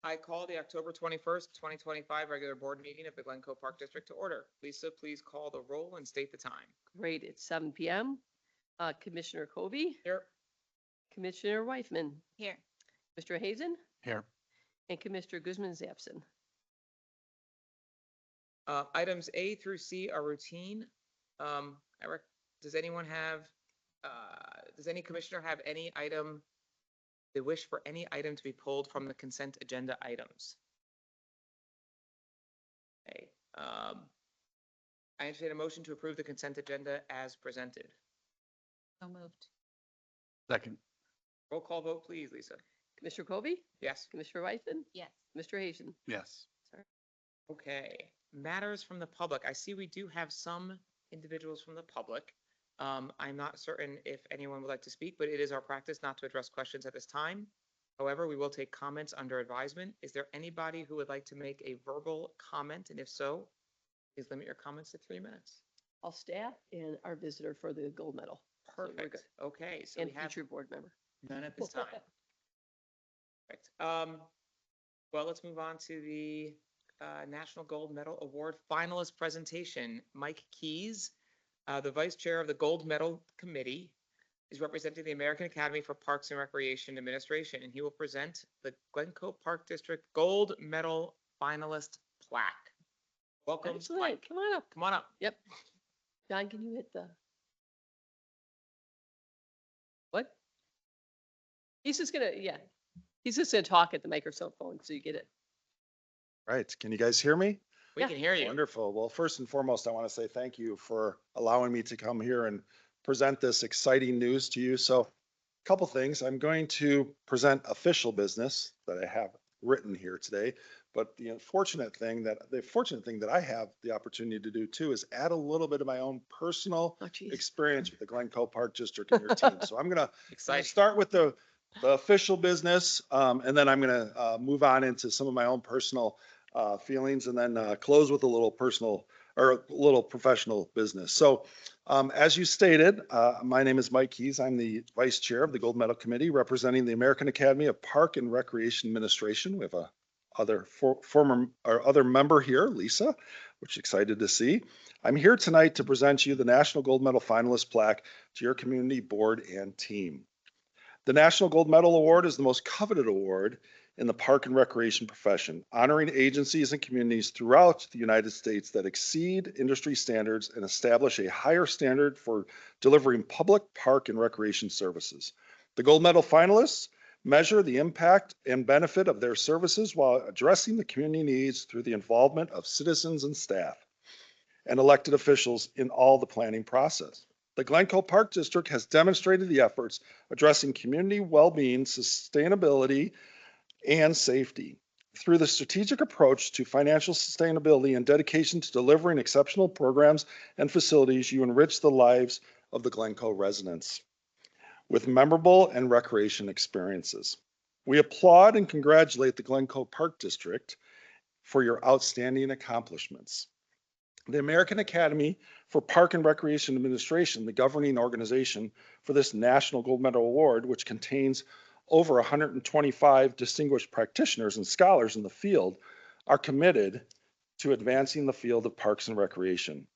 I call the October 21st, 2025 regular board meeting of the Glencoe Park District to order. Lisa, please call the roll and state the time. Great, it's 7 p.m. Commissioner Kobe, Here. Commissioner Weifman, Here. Mr. Hazen, Here. and Commissioner Guzman is absent. Items A through C are routine. Does anyone have, does any commissioner have any item, they wish for any item to be pulled from the consent agenda items? Okay. I entertain a motion to approve the consent agenda as presented. So moved. Second. Roll call vote, please, Lisa. Commissioner Kobe, Yes. Commissioner Weifman, Yes. Mr. Hazen. Yes. Okay. Matters from the public. I see we do have some individuals from the public. I'm not certain if anyone would like to speak, but it is our practice not to address questions at this time. However, we will take comments under advisement. Is there anybody who would like to make a verbal comment? And if so, please limit your comments to 3 minutes. All staff and our visitor for the gold medal. So we're Perfect. good. Okay, so And we have future board member. none at this time. Perfect. Well, let's move on to the National Gold Medal Award finalist presentation. Mike Keys, the Vice Chair of the Gold Medal Committee, is representing the American Academy for Parks and Recreation Administration, and he will present the Glencoe Park District Gold Medal finalist plaque. Welcome, Excellent. Mike. Come on up. Come on up. Yep. John, can you hit the? What? He's just gonna, yeah. He's just gonna talk at the microphone so you get it. Right. Can you guys hear me? We Yeah. can hear you. Wonderful. Well, first and foremost, I want to say thank you for allowing me to come here and present this exciting news to you. So, a couple things. I'm going to present official business that I have written here today. But the fortunate thing that I have the opportunity to do too is add a little bit of my own personal Oh, geez. experience with the Glencoe Park District and your team. So I'm gonna Exciting. start with the official business, and then I'm going to move on into some of my own personal feelings, and then close with a little personal or a little professional business. So, as you stated, my name is Mike Keys. I'm the Vice Chair of the Gold Medal Committee, representing the American Academy of Park and Recreation Administration. We have a other member here, Lisa, which is excited to see. I'm here tonight to present you the National Gold Medal finalist plaque to your community board and team. The National Gold Medal Award is the most coveted award in the park and recreation profession, honoring agencies and communities throughout the United States that exceed industry standards and establish a higher standard for delivering public park and recreation services. The Gold Medal finalists measure the impact and benefit of their services while addressing the community needs through the involvement of citizens and staff and elected officials in all the planning process. The Glencoe Park District has demonstrated the efforts addressing community well-being, sustainability, and safety. Through the strategic approach to financial sustainability and dedication to delivering exceptional programs and facilities, you enrich the lives of the Glencoe residents with memorable and recreation experiences. We applaud and congratulate the Glencoe Park District for your outstanding accomplishments. The American Academy for Park and Recreation Administration, the governing organization for this National Gold Medal Award, which contains over 125 distinguished practitioners and scholars in the field, are committed to advancing the field of parks and recreation.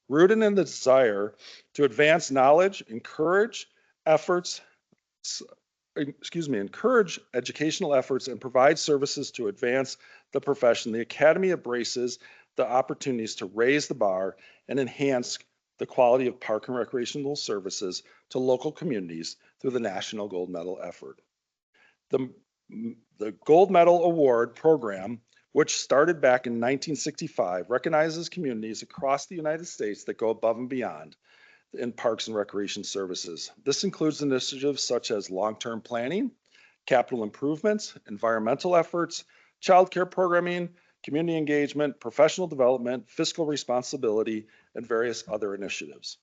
Rooted in the desire to advance knowledge, encourage educational efforts, and provide services to advance the profession, the Academy embraces the opportunities to raise the bar and enhance the quality of park and recreational services to local communities through the National Gold Medal effort. The Gold Medal Award program, which started back in 1965, recognizes communities across the United States that go above and beyond in parks and recreation services. This includes initiatives such as long-term planning, capital improvements, environmental efforts, childcare programming, community engagement, professional development, fiscal responsibility, and various other initiatives.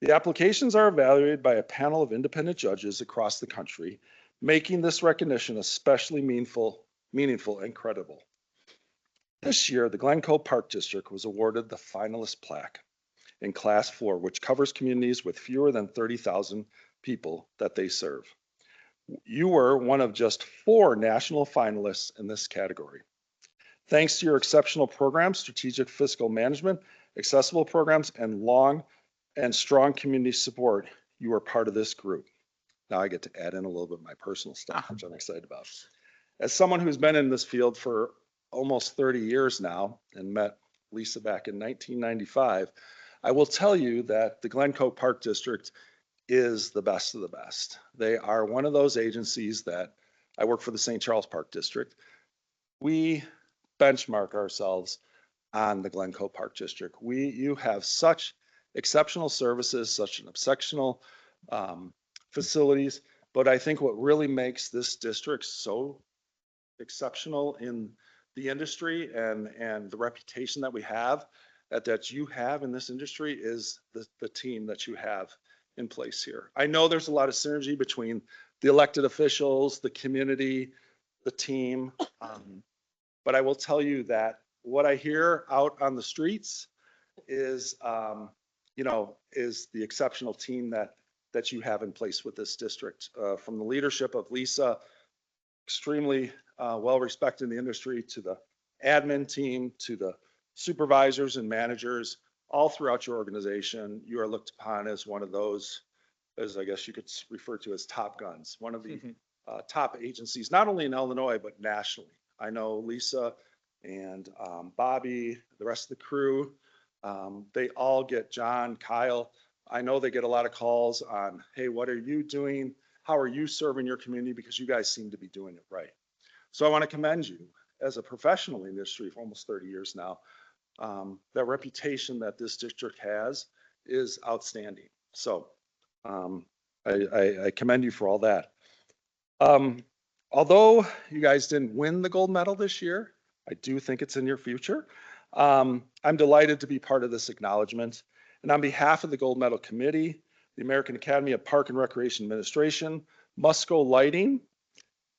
The applications are evaluated by a panel of independent judges across the country, making this recognition especially meaningful and credible. This year, the Glencoe Park District was awarded the finalist plaque in Class 4, which covers communities with fewer than 30,000 people that they serve. You were one of just 4 national finalists in this category. Thanks to your exceptional programs, strategic fiscal management, accessible programs, and long and strong community support, you are part of this group. Now I get to add in a little bit of my personal stuff, which I'm excited about. As someone who's been in this field for almost 30 years now and met Lisa back in 1995, I will tell you that the Glencoe Park District is the best of the best. They are one of those agencies that I work for the St. Charles Park District. We benchmark ourselves on the Glencoe Park District. You have such exceptional services, such an exceptional facilities, but I think what really makes this district so exceptional in the industry and the reputation that we have, that you have in this industry is the team that you have in place here. I know there's a lot of synergy between the elected officials, the community, the team, but I will tell you that what I hear out on the streets is, is the exceptional team that you have in place with this district, from the leadership of Lisa, extremely well respected in the industry, to the admin team, to the supervisors and managers, all throughout your organization. You are looked upon as one of those, as I guess you could refer to as top guns, one of the top agencies, not only in Illinois, but nationally. I know Lisa and Bobby, the rest of the crew, they all get, John, Kyle, I know they get a lot of calls on, hey, what are you doing? How are you serving your community? Because you guys seem to be doing it right. So I want to commend you as a professional in the industry for almost 30 years now. That reputation that this district has is outstanding. So I commend you for all that. Although you guys didn't win the gold medal this year, I do think it's in your future. I'm delighted to be part of this acknowledgement. And on behalf of the Gold Medal Committee, the American Academy of Park and Recreation Administration, Musco Lighting,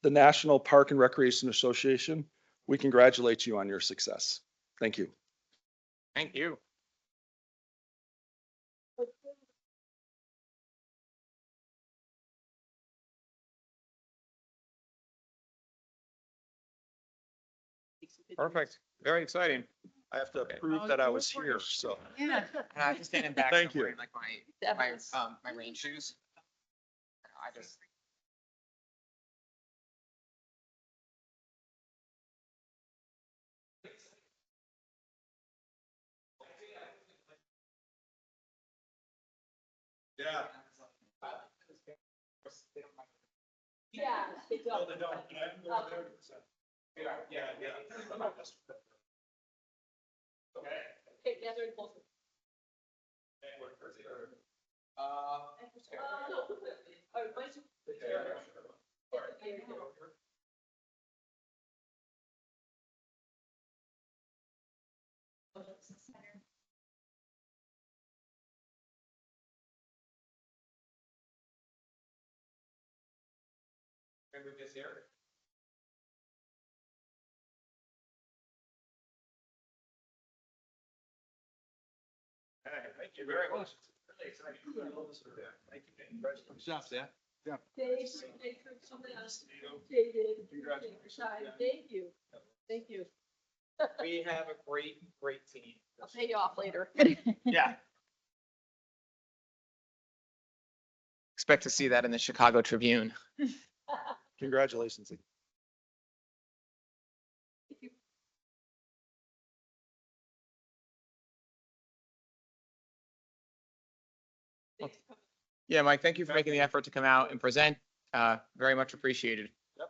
the National Park and Recreation Association, we congratulate you on your success. Thank you. Thank you. Perfect. Very exciting. I have to prove that I was here, so. Yeah. And I just standing back. Thank I'm you. wearing, like my rain shoes. I just. Yeah. Yeah. No, they don't. Yeah. Okay, gather in closer. Can we move this here? Thank you very much. Really exciting. Thank you. Congratulations. Yeah. Thank you. Thank you. We have a great team. I'll pay you off later. Yeah. Expect to see that in the Chicago Tribune. Congratulations. Yeah, Mike, thank you for making the effort to come out and present. Very much appreciated. Yep.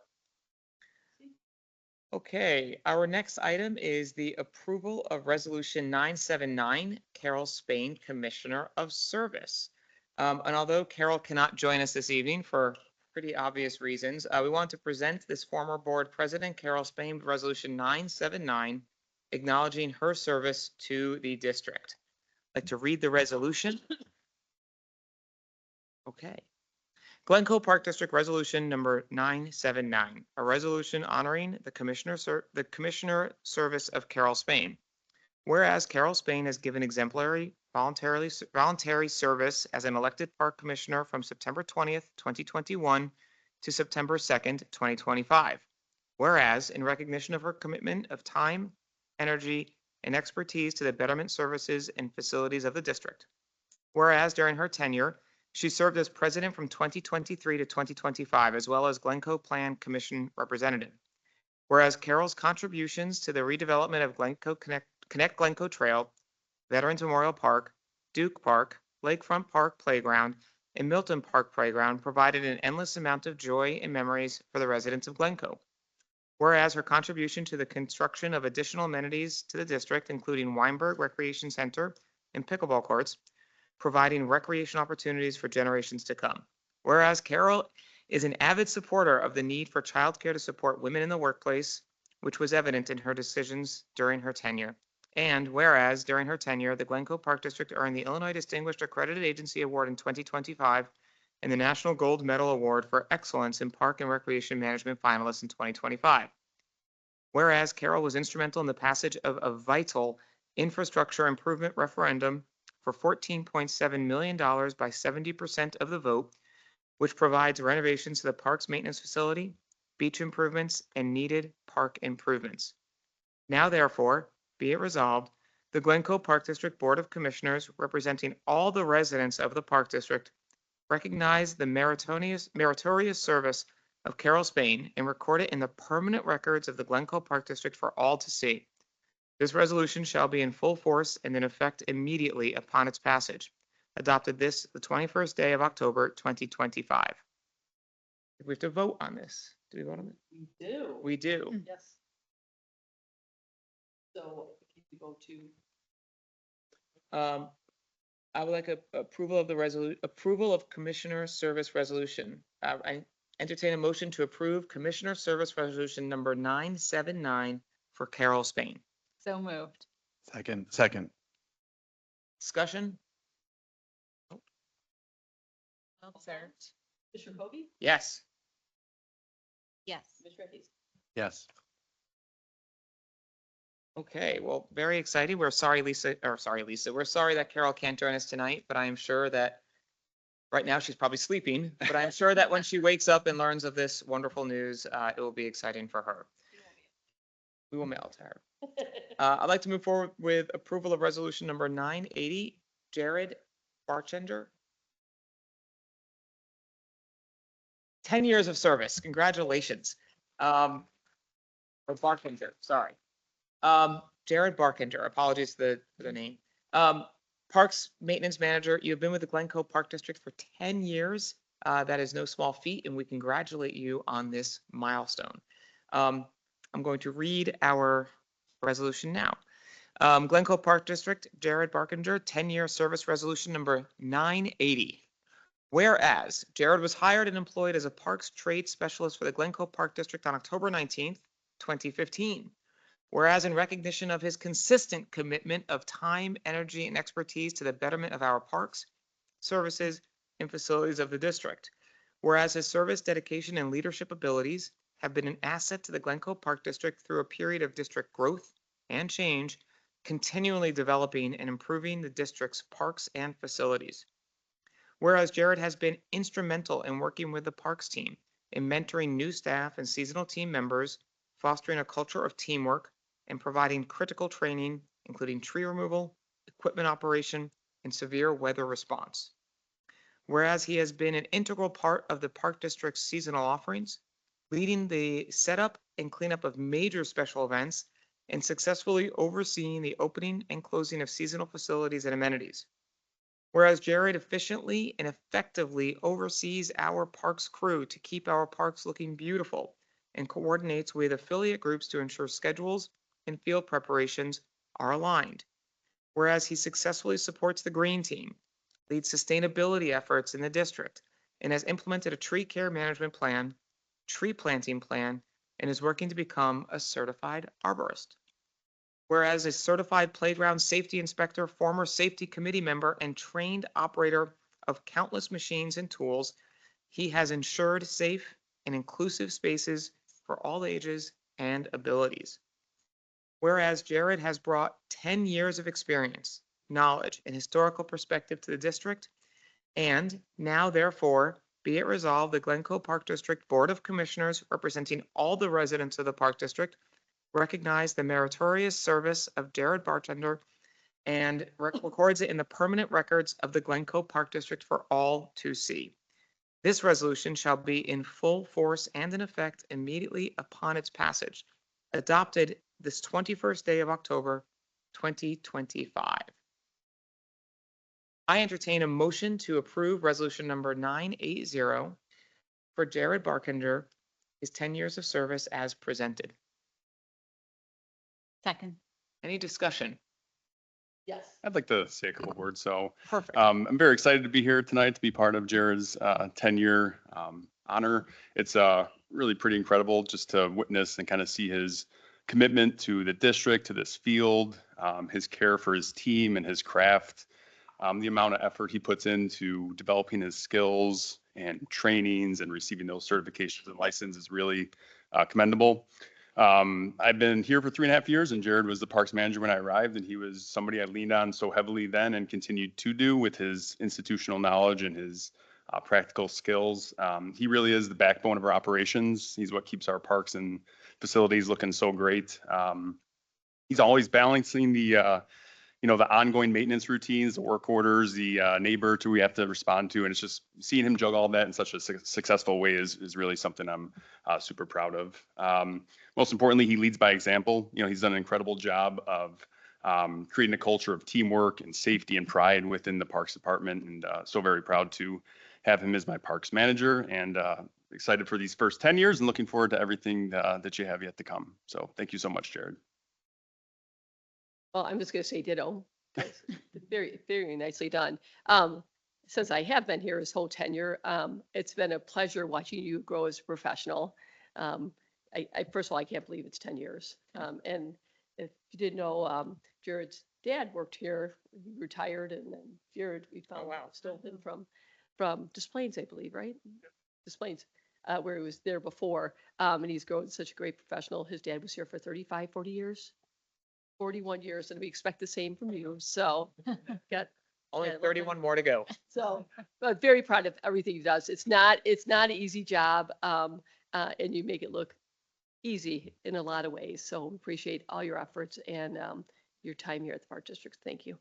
Okay, our next item is the approval of Resolution 979, Carol Spain, Commissioner of Service. And although Carol cannot join us this evening for pretty obvious reasons, we want to present this former board president, Carol Spain, Resolution 979, acknowledging her service to the district. I'd like to read the resolution. Okay. Glencoe Park District Resolution number 979, a resolution honoring the commissioner service of Carol Spain. Whereas Carol Spain has given exemplary voluntary service as an elected park commissioner from September 20th, 2021 to September 2nd, 2025. Whereas, in recognition of her commitment of time, energy, and expertise to the betterment services and facilities of the district. Whereas, during her tenure, she served as president from 2023 to 2025, as well as Glencoe Plan Commission representative. Whereas Carol's contributions to the redevelopment of Glencoe Connect Glencoe Trail, Veterans Memorial Park, Duke Park, Lakefront Park Playground, and Milton Park Playground provided an endless amount of joy and memories for the residents of Glencoe. Whereas her contribution to the construction of additional amenities to the district, including Weinberg Recreation Center and pickleball courts, providing recreation opportunities for generations to come. Whereas Carol is an avid supporter of the need for childcare to support women in the workplace, which was evident in her decisions during her tenure. And whereas during her tenure, the Glencoe Park District earned the Illinois Distinguished Accredited Agency Award in 2025 and the National Gold Medal Award for Excellence in Park and Recreation Management finalists in 2025. Whereas Carol was instrumental in the passage of a vital infrastructure improvement referendum for $14.7 million by 70% of the vote, which provides renovations to the park's maintenance facility, beach improvements, and needed park improvements. Now, therefore, be it resolved, the Glencoe Park District Board of Commissioners, representing all the residents of the Park District, recognize the meritorious service of Carol Spain and record it in the permanent records of the Glencoe Park District for all to see. This resolution shall be in full force and in effect immediately upon its passage. Adopted the 21st day of October, 2025. We have to vote on this. Do we vote on it? We do. We do. Yes. So if you go to, I would like approval of the approval of Commissioner Service Resolution. I entertain a motion to approve Commissioner Service Resolution number 979 for Carol Spain. So moved. Second. Discussion? Sir. Commissioner Kobe, Yes. Yes. Commissioner Hayes. Yes. Okay, well, very excited. We're sorry, Lisa. We're sorry that Carol can't join us tonight, but I am sure that right now she's probably sleeping, but I'm sure that when she wakes up and learns of this wonderful news, it will be exciting for her. We will mail it to her. I'd like to move forward with approval of resolution number 980, Jared Barchender. 10 years of service. Congratulations. Or Barkender, sorry. Jared Barkender, apologies for the name. Parks Maintenance Manager, you've been with the Glencoe Park District for 10 years. That is no small feat, and we congratulate you on this milestone. I'm going to read our resolution now. Glencoe Park District, Jared Barkender, 10-year service resolution number 980. Whereas Jared was hired and employed as a parks trade specialist for the Glencoe Park District on October 19th, 2015. Whereas in recognition of his consistent commitment of time, energy, and expertise to the betterment of our parks, services, and facilities of the district. Whereas his service, dedication, and leadership abilities have been an asset to the Glencoe Park District through a period of district growth and change, continually developing and improving the district's parks and facilities. Whereas Jared has been instrumental in working with the parks team in mentoring new staff and seasonal team members, fostering a culture of teamwork, and providing critical training, including tree removal, equipment operation, and severe weather response. Whereas he has been an integral part of the Park District's seasonal offerings, leading the setup and cleanup of major special events, and successfully overseeing the opening and closing of seasonal facilities and amenities. Whereas Jared efficiently and effectively oversees our parks crew to keep our parks looking beautiful and coordinates with affiliate groups to ensure schedules and field preparations are aligned. Whereas he successfully supports the green team, leads sustainability efforts in the district, and has implemented a tree care management plan, tree planting plan, and is working to become a certified arborist. Whereas a certified playground safety inspector, former safety committee member, and trained operator of countless machines and tools, he has ensured safe and inclusive spaces for all ages and abilities. Whereas Jared has brought 10 years of experience, knowledge, and historical perspective to the district, and now, therefore, Be it resolved, the Glencoe Park District Board of Commissioners, representing all the residents of the Park District, recognize the meritorious service of Jared Bartender and records it in the permanent records of the Glencoe Park District for all to see. This resolution shall be in full force and in effect immediately upon its passage, adopted this 21st day of October, 2025. I entertain a motion to approve resolution number 980 for Jared Barkender, his 10 years of service as presented. Second. Any discussion? Yes. I'd like to say a couple words. So Perfect. I'm very excited to be here tonight to be part of Jared's 10-year honor. It's really pretty incredible just to witness and kind of see his commitment to the district, to this field, his care for his team and his craft, the amount of effort he puts into developing his skills and trainings and receiving those certifications and licenses is really commendable. I've been here for 3.5 years, and Jared was the parks manager when I arrived, and he was somebody I leaned on so heavily then and continued to do with his institutional knowledge and his practical skills. He really is the backbone of our operations. He's what keeps our parks and facilities looking so great. He's always balancing the the ongoing maintenance routines, the work orders, the neighbor we have to respond to. And it's just seeing him juggle all that in such a successful way is really something I'm super proud of. Most importantly, he leads by example. He's done an incredible job of creating a culture of teamwork and safety and pride within the Parks Department. And so very proud to have him as my Parks manager, and excited for these first 10 years and looking forward to everything that you have yet to come. So thank you so much, Jared. Well, I'm just going to say ditto. That's very, very nicely done. Since I have been here his whole tenure, it's been a pleasure watching you grow as a professional. First of all, I can't believe it's 10 years. And if you didn't know, Jared's dad worked here. He retired, and then Jared, we found wow. stole him from Des Plaines, I believe, right? Des Plaines, where he was there before. And he's grown such a great professional. His dad was here for 35, 40 years. 41 years, and we expect the same from you. So, Only yeah, 31 more to go. but very proud of everything he does. It's not an easy job, and you make it look easy in a lot of ways. So appreciate all your efforts and your time here at the Park District. Thank you.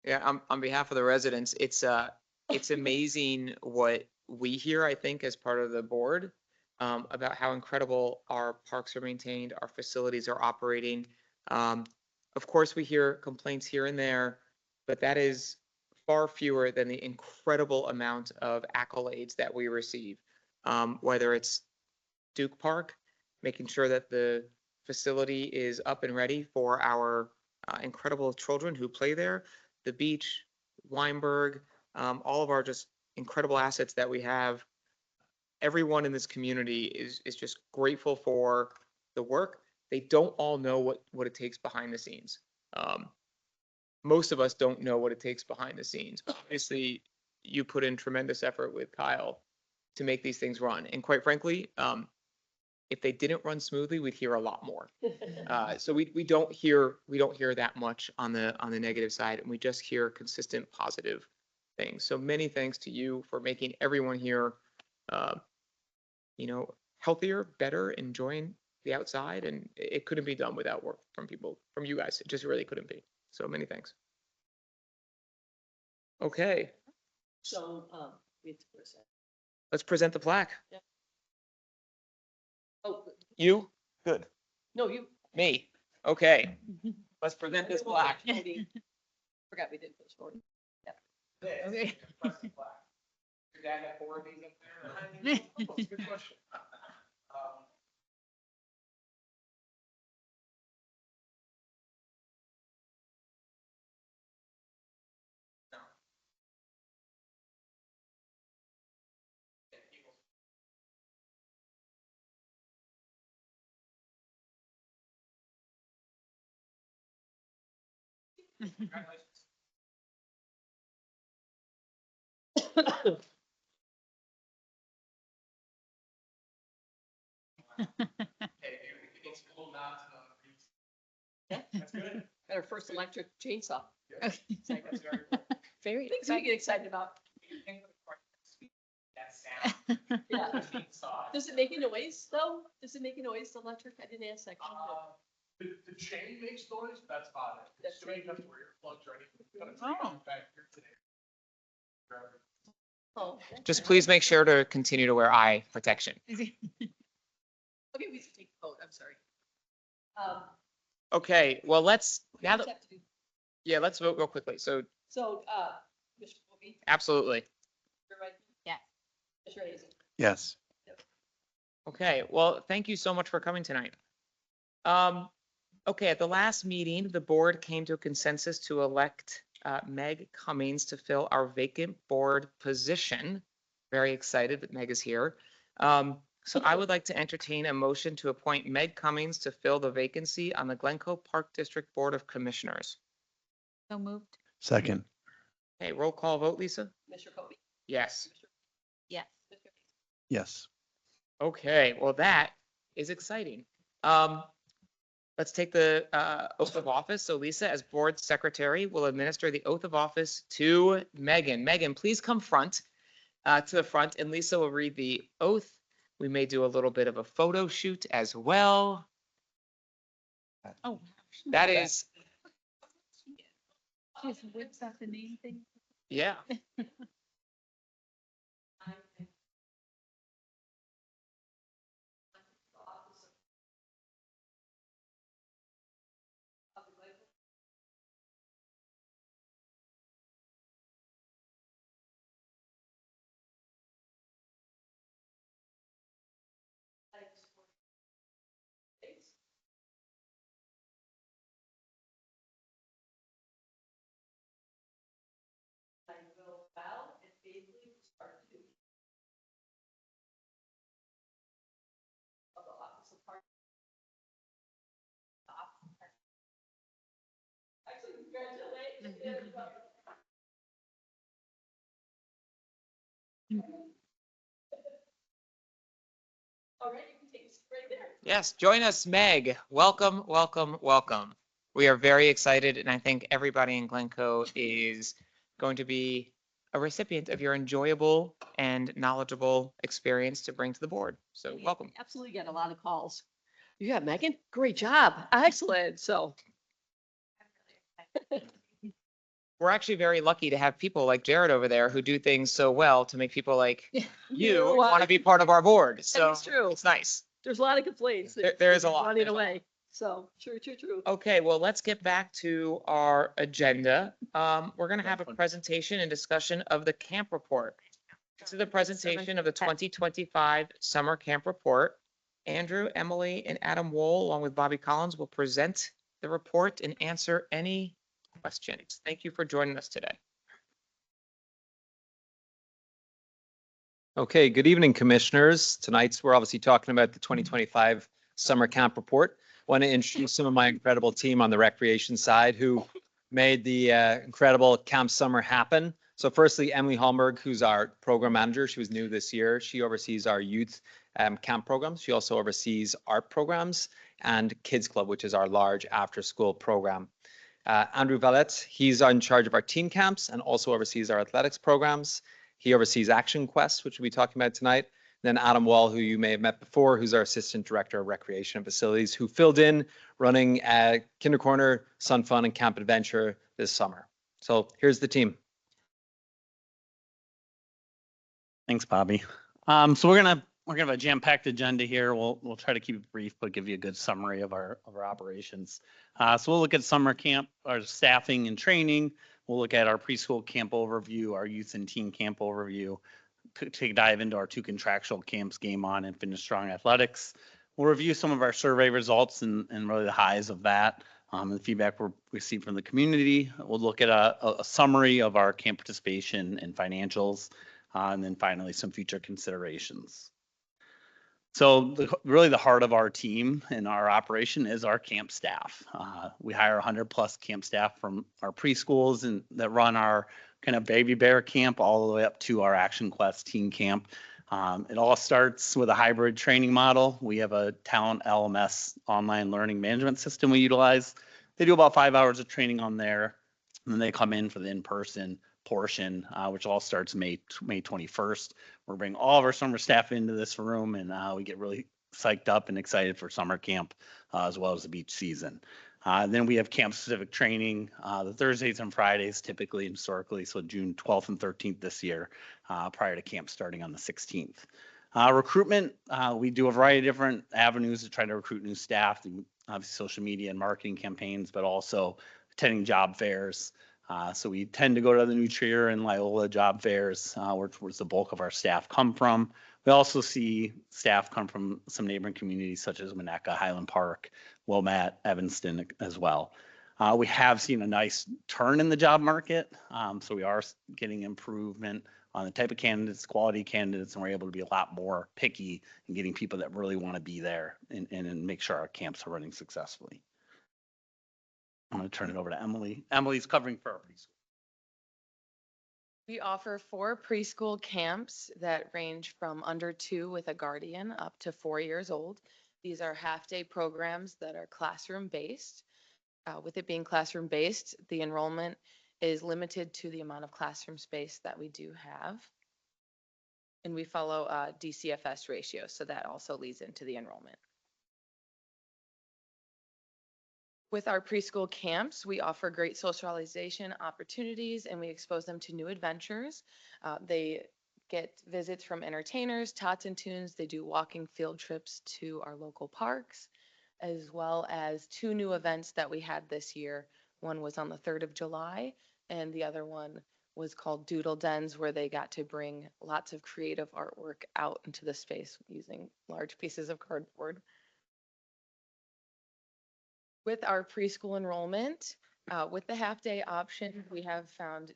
Yeah, on behalf of the residents, it's amazing what we hear, I think, as part of the board, about how incredible our parks are maintained, our facilities are operating. Of course, we hear complaints here and there, but that is far fewer than the incredible amount of accolades that we receive. Whether it's Duke Park, making sure that the facility is up and ready for our incredible children who play there, the beach, Weinberg, all of our just incredible assets that we have. Everyone in this community is just grateful for the work. They don't all know what it takes behind the scenes. Most of us don't know what it takes behind the scenes. Obviously, you put in tremendous effort with Kyle to make these things run. And quite frankly, if they didn't run smoothly, we'd hear a lot more. So we don't hear that much on the negative side, and we just hear consistent positive things. So many thanks to you for making everyone here, healthier, better, enjoying the outside, and it couldn't be done without work from you guys. It just really couldn't be. So many thanks. Okay, So, we have to present. let's present the plaque. Oh, You? Good. no, you. Me? Okay. Let's present this plaque. Forgot we did this morning. Okay. Your dad had 4 of these up there? Good question. That's good. Got our first electric chainsaw. Very Things we exciting. get excited about. Yeah. Does it make a noise though? Does it make a noise, the electric? I didn't ask that question. The chain makes noise, but that's about it. That's So you it. don't have to wear earplugs or anything. But it's Oh. back here today. Oh, Just please make sure to continue to wear eye protection. okay, we should take the vote. I'm sorry. Okay, well, let's, We now just that, have to do- yeah, let's vote real quickly. So So, Mr. Kobe, absolutely. you're right. Yes. Mr. Hazen. Yes. Okay, well, thank you so much for coming tonight. Okay, at the last meeting, the board came to a consensus to elect Meg Cummings to fill our vacant board position. Very excited that Meg is here. So I would like to entertain a motion to appoint Meg Cummings to fill the vacancy on the Glencoe Park District Board of Commissioners. So moved. Second. Okay, roll call vote, Lisa? Mr. Kobe. Yes. Yes. Mr. Hazen. Yes. Okay, well, that is exciting. Let's take the oath of office. So Lisa, as board secretary, will administer the oath of office to Megan. Megan, please come to the front, and Lisa will read the oath. We may do a little bit of a photo shoot as well. Oh. That is, She just whips out the name thing. yeah. I will vow and faithfully discharge the duties of the office of park. Actually, congratulations. All right, you can take a seat right there. Yes, join us, Meg. Welcome, welcome, welcome. We are very excited, and I think everybody in Glencoe is going to be a recipient of your enjoyable and knowledgeable experience to bring to the board. So welcome. Absolutely get a lot of calls. You got Megan? Great job. Excellent. So. We're actually very lucky to have people like Jared over there who do things so well to make people like you want to be part of our board. So is true. it's nice. There's a lot of complaints. that There is a they're lot. Running There's a lot. away. So true. Okay, well, let's get back to our agenda. We're going to have a presentation and discussion of the camp report. This is the presentation of the 2025 summer camp report. Andrew, Emily, and Adam Wool, along with Bobby Collins, will present the report and answer any questions. Thank you for joining us today. Okay, good evening, commissioners. Tonight's, we're obviously talking about the 2025 summer camp report. Want to introduce some of my incredible team on the recreation side who made the incredible camp summer happen. So firstly, Emily Holmberg, who's our program manager. She was new this year. She oversees our youth camp programs. She also oversees art programs and Kids Club, which is our large after-school program. Andrew Valette, he's in charge of our teen camps and also oversees our athletics programs. He oversees Action Quest, which we'll be talking about tonight. Then Adam Wall, who you may have met before, who's our Assistant Director of Recreation and Facilities, who filled in running Kinder Corner, Sun Fun, and Camp Adventure this summer. So here's the team. Thanks, Bobby. So we're gonna have a jam-packed agenda here. We'll try to keep it brief, but give you a good summary of our operations. So we'll look at summer camp, our staffing and training. We'll look at our preschool camp overview, our youth and teen camp overview. Take a dive into our 2 contractual camps, Game On and Finish Strong Athletics. We'll review some of our survey results and really the highs of that. And the feedback we received from the community. We'll look at a summary of our camp participation and financials. And then finally, some future considerations. So really the heart of our team and our operation is our camp staff. We hire 100+ camp staff from our preschools and that run our kind of baby bear camp all the way up to our Action Quest teen camp. It all starts with a hybrid training model. We have a Talent LMS online learning management system we utilize. They do about 5 hours of training on there, and then they come in for the in-person portion, which all starts May 21st. We're bringing all of our summer staff into this room, and we get really psyched up and excited for summer camp, as well as the beach season. Then we have camp-specific training, the Thursdays and Fridays typically and historically, so June 12th and 13th this year, prior to camp starting on the 16th. Recruitment, we do a variety of different avenues to try to recruit new staff, obviously social media and marketing campaigns, but also attending job fairs. So we tend to go to the New Trier and Loyola job fairs, where the bulk of our staff come from. We also see staff come from some neighboring communities such as Winnetka, Highland Park, Wilmette, Evanston as well. We have seen a nice turn in the job market. So we are getting improvement on the type of candidates, quality candidates, and we're able to be a lot more picky in getting people that really want to be there and make sure our camps are running successfully. I'm going to turn it over to Emily. Emily's covering for our preschool. We offer 4 preschool camps that range from under 2 with a guardian up to 4 years old. These are half-day programs that are classroom-based. With it being classroom-based, the enrollment is limited to the amount of classroom space that we do have. And we follow DCFS ratio, so that also leads into the enrollment. With our preschool camps, we offer great socialization opportunities and we expose them to new adventures. They get visits from entertainers, tots and tunes. They do walking field trips to our local parks, as well as 2 new events that we had this year. One was on the 3rd of July, and the other one was called Doodle Dens, where they got to bring lots of creative artwork out into the space using large pieces of cardboard. With our preschool enrollment, with the half-day option, we have found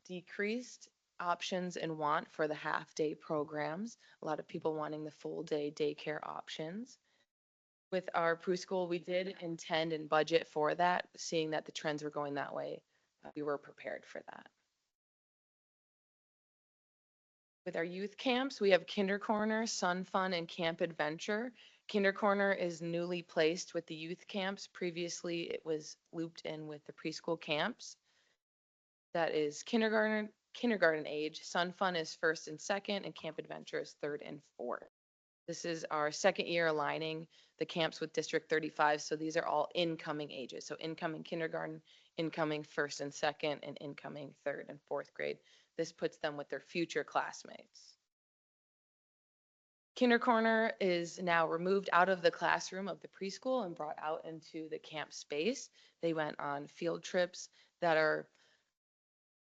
decreased options and want for the half-day programs. A lot of people wanting the full-day daycare options. With our preschool, we did intend and budget for that, seeing that the trends were going that way. We were prepared for that. With our youth camps, we have Kinder Corner, Sun Fun, and Camp Adventure. Kinder Corner is newly placed with the youth camps. Previously, it was looped in with the preschool camps. That is kindergarten age. Sun Fun is 1st and 2nd, and Camp Adventure is 3rd and 4th. This is our 2nd year aligning the camps with District 35. So these are all incoming ages. So incoming kindergarten, incoming 1st and 2nd, and incoming 3rd and 4th grade. This puts them with their future classmates. Kinder Corner is now removed out of the classroom of the preschool and brought out into the camp space. They went on field trips that are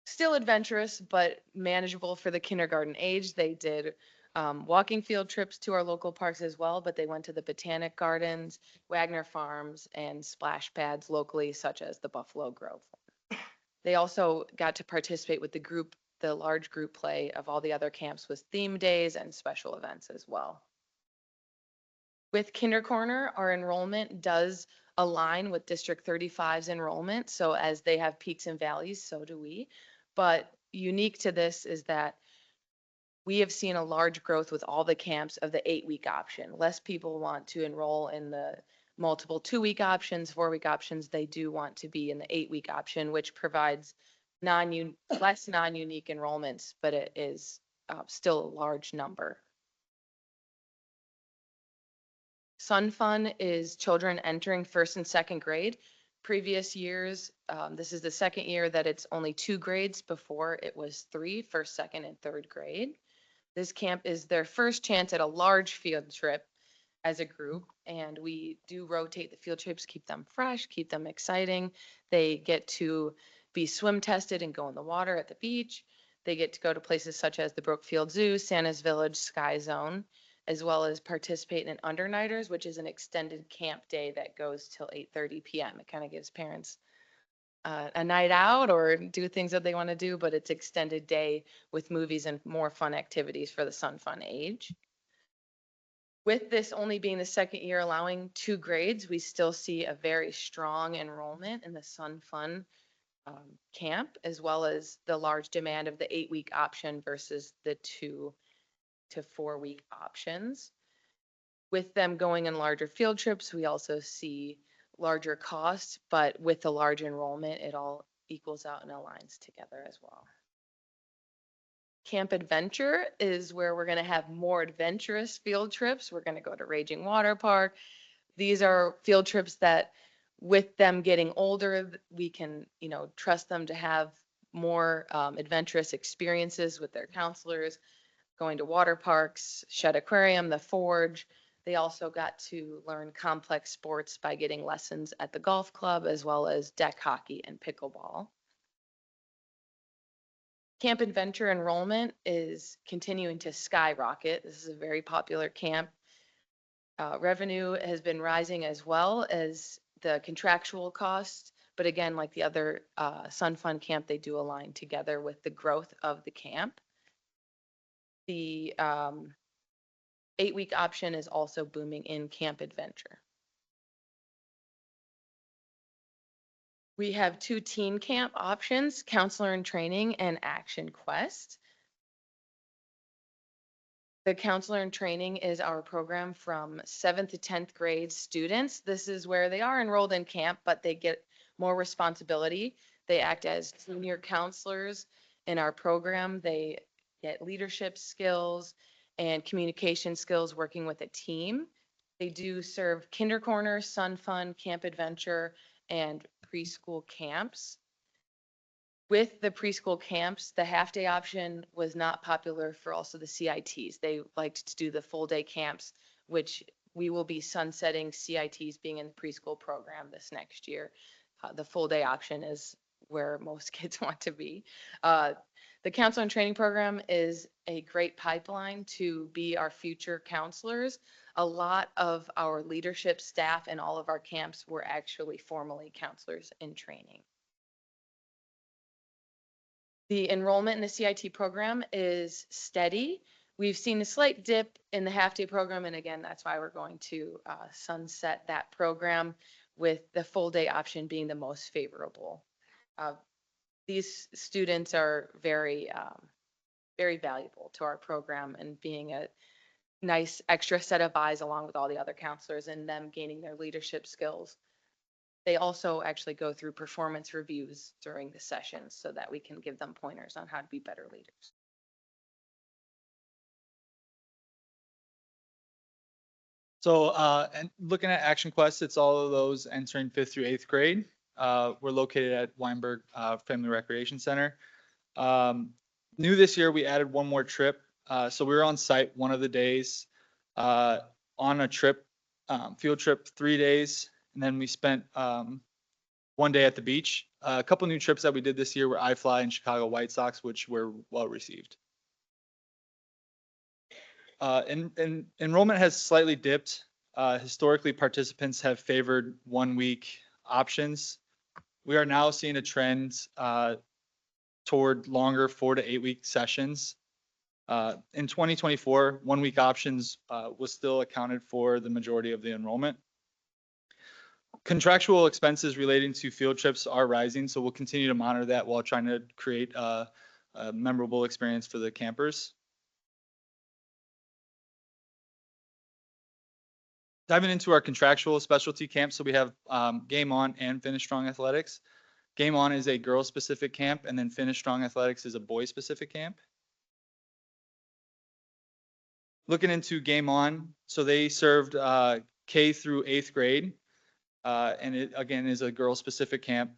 still adventurous, but manageable for the kindergarten age. They did walking field trips to our local parks as well, but they went to the Botanic Gardens, Wagner Farms, and splash pads locally, such as the Buffalo Grove. They also got to participate with the large group play of all the other camps with theme days and special events as well. With Kinder Corner, our enrollment does align with District 35's enrollment. So as they have peaks and valleys, so do we. But unique to this is that we have seen a large growth with all the camps of the 8-week option. Less people want to enroll in the multiple 2-week options, 4-week options. They do want to be in the 8-week option, which provides less non-unique enrollments, but it is still a large number. Sun Fun is children entering 1st and 2nd grade. Previous years, this is the 2nd year that it's only 2 grades. Before it was 3, 1st, 2nd, and 3rd grade. This camp is their first chance at a large field trip as a group, and we do rotate the field trips, keep them fresh, keep them exciting. They get to be swim tested and go in the water at the beach. They get to go to places such as the Brookfield Zoo, Santa's Village, Sky Zone, as well as participate in Undernighters, which is an extended camp day that goes till 8:30 p.m. It kind of gives parents a night out or do things that they want to do, but it's extended day with movies and more fun activities for the Sun Fun age. With this only being the 2nd year allowing 2 grades, we still see a very strong enrollment in the Sun Fun camp, as well as the large demand of the 8-week option versus the 2 to 4-week options. With them going on larger field trips, we also see larger costs, but with the large enrollment, it all equals out and aligns together as well. Camp Adventure is where we're going to have more adventurous field trips. We're going to go to Raging Water Park. These are field trips that with them getting older, we can, trust them to have more adventurous experiences with their counselors, going to water parks, Shed Aquarium, the Forge. They also got to learn complex sports by getting lessons at the golf club, as well as deck hockey and pickleball. Camp Adventure enrollment is continuing to skyrocket. This is a very popular camp. Revenue has been rising as well as the contractual costs. But again, like the other Sun Fun camp, they do align together with the growth of the camp. The 8-week option is also booming in Camp Adventure. We have 2 teen camp options, Counselor in Training and Action Quest. The Counselor in Training is our program from 7th to 10th grade students. This is where they are enrolled in camp, but they get more responsibility. They act as junior counselors in our program. They get leadership skills and communication skills working with a team. They do serve Kinder Corner, Sun Fun, Camp Adventure, and preschool camps. With the preschool camps, the half-day option was not popular for also the CITs. They liked to do the full-day camps, which we will be sunsetting CITs being in the preschool program this next year. The full-day option is where most kids want to be. The Counselor and Training Program is a great pipeline to be our future counselors. A lot of our leadership staff and all of our camps were actually formerly counselors in training. The enrollment in the CIT program is steady. We've seen a slight dip in the half-day program, and again, that's why we're going to sunset that program with the full-day option being the most favorable. These students are very, very valuable to our program and being a nice extra set of eyes along with all the other counselors and them gaining their leadership skills. They also actually go through performance reviews during the sessions so that we can give them pointers on how to be better leaders. So, and looking at Action Quest, it's all of those entering 5th through 8th grade. We're located at Weinberg Family Recreation Center. New this year, we added one more trip. So we were on site one of the days on a trip, field trip 3 days, and then we spent 1 day at the beach. A couple new trips that we did this year were iFly and Chicago White Sox, which were well received. Enrollment has slightly dipped. Historically, participants have favored 1 week options. We are now seeing a trend toward longer 4 to 8 week sessions. In 2024, 1 week options was still accounted for the majority of the enrollment. Contractual expenses relating to field trips are rising, so we'll continue to monitor that while trying to create a memorable experience for the campers. Diving into our contractual specialty camps, so we have Game On and Finish Strong Athletics. Game On is a girl-specific camp, and then Finish Strong Athletics is a boy-specific camp. Looking into Game On, so they served K through 8th grade, and it again is a girl-specific camp.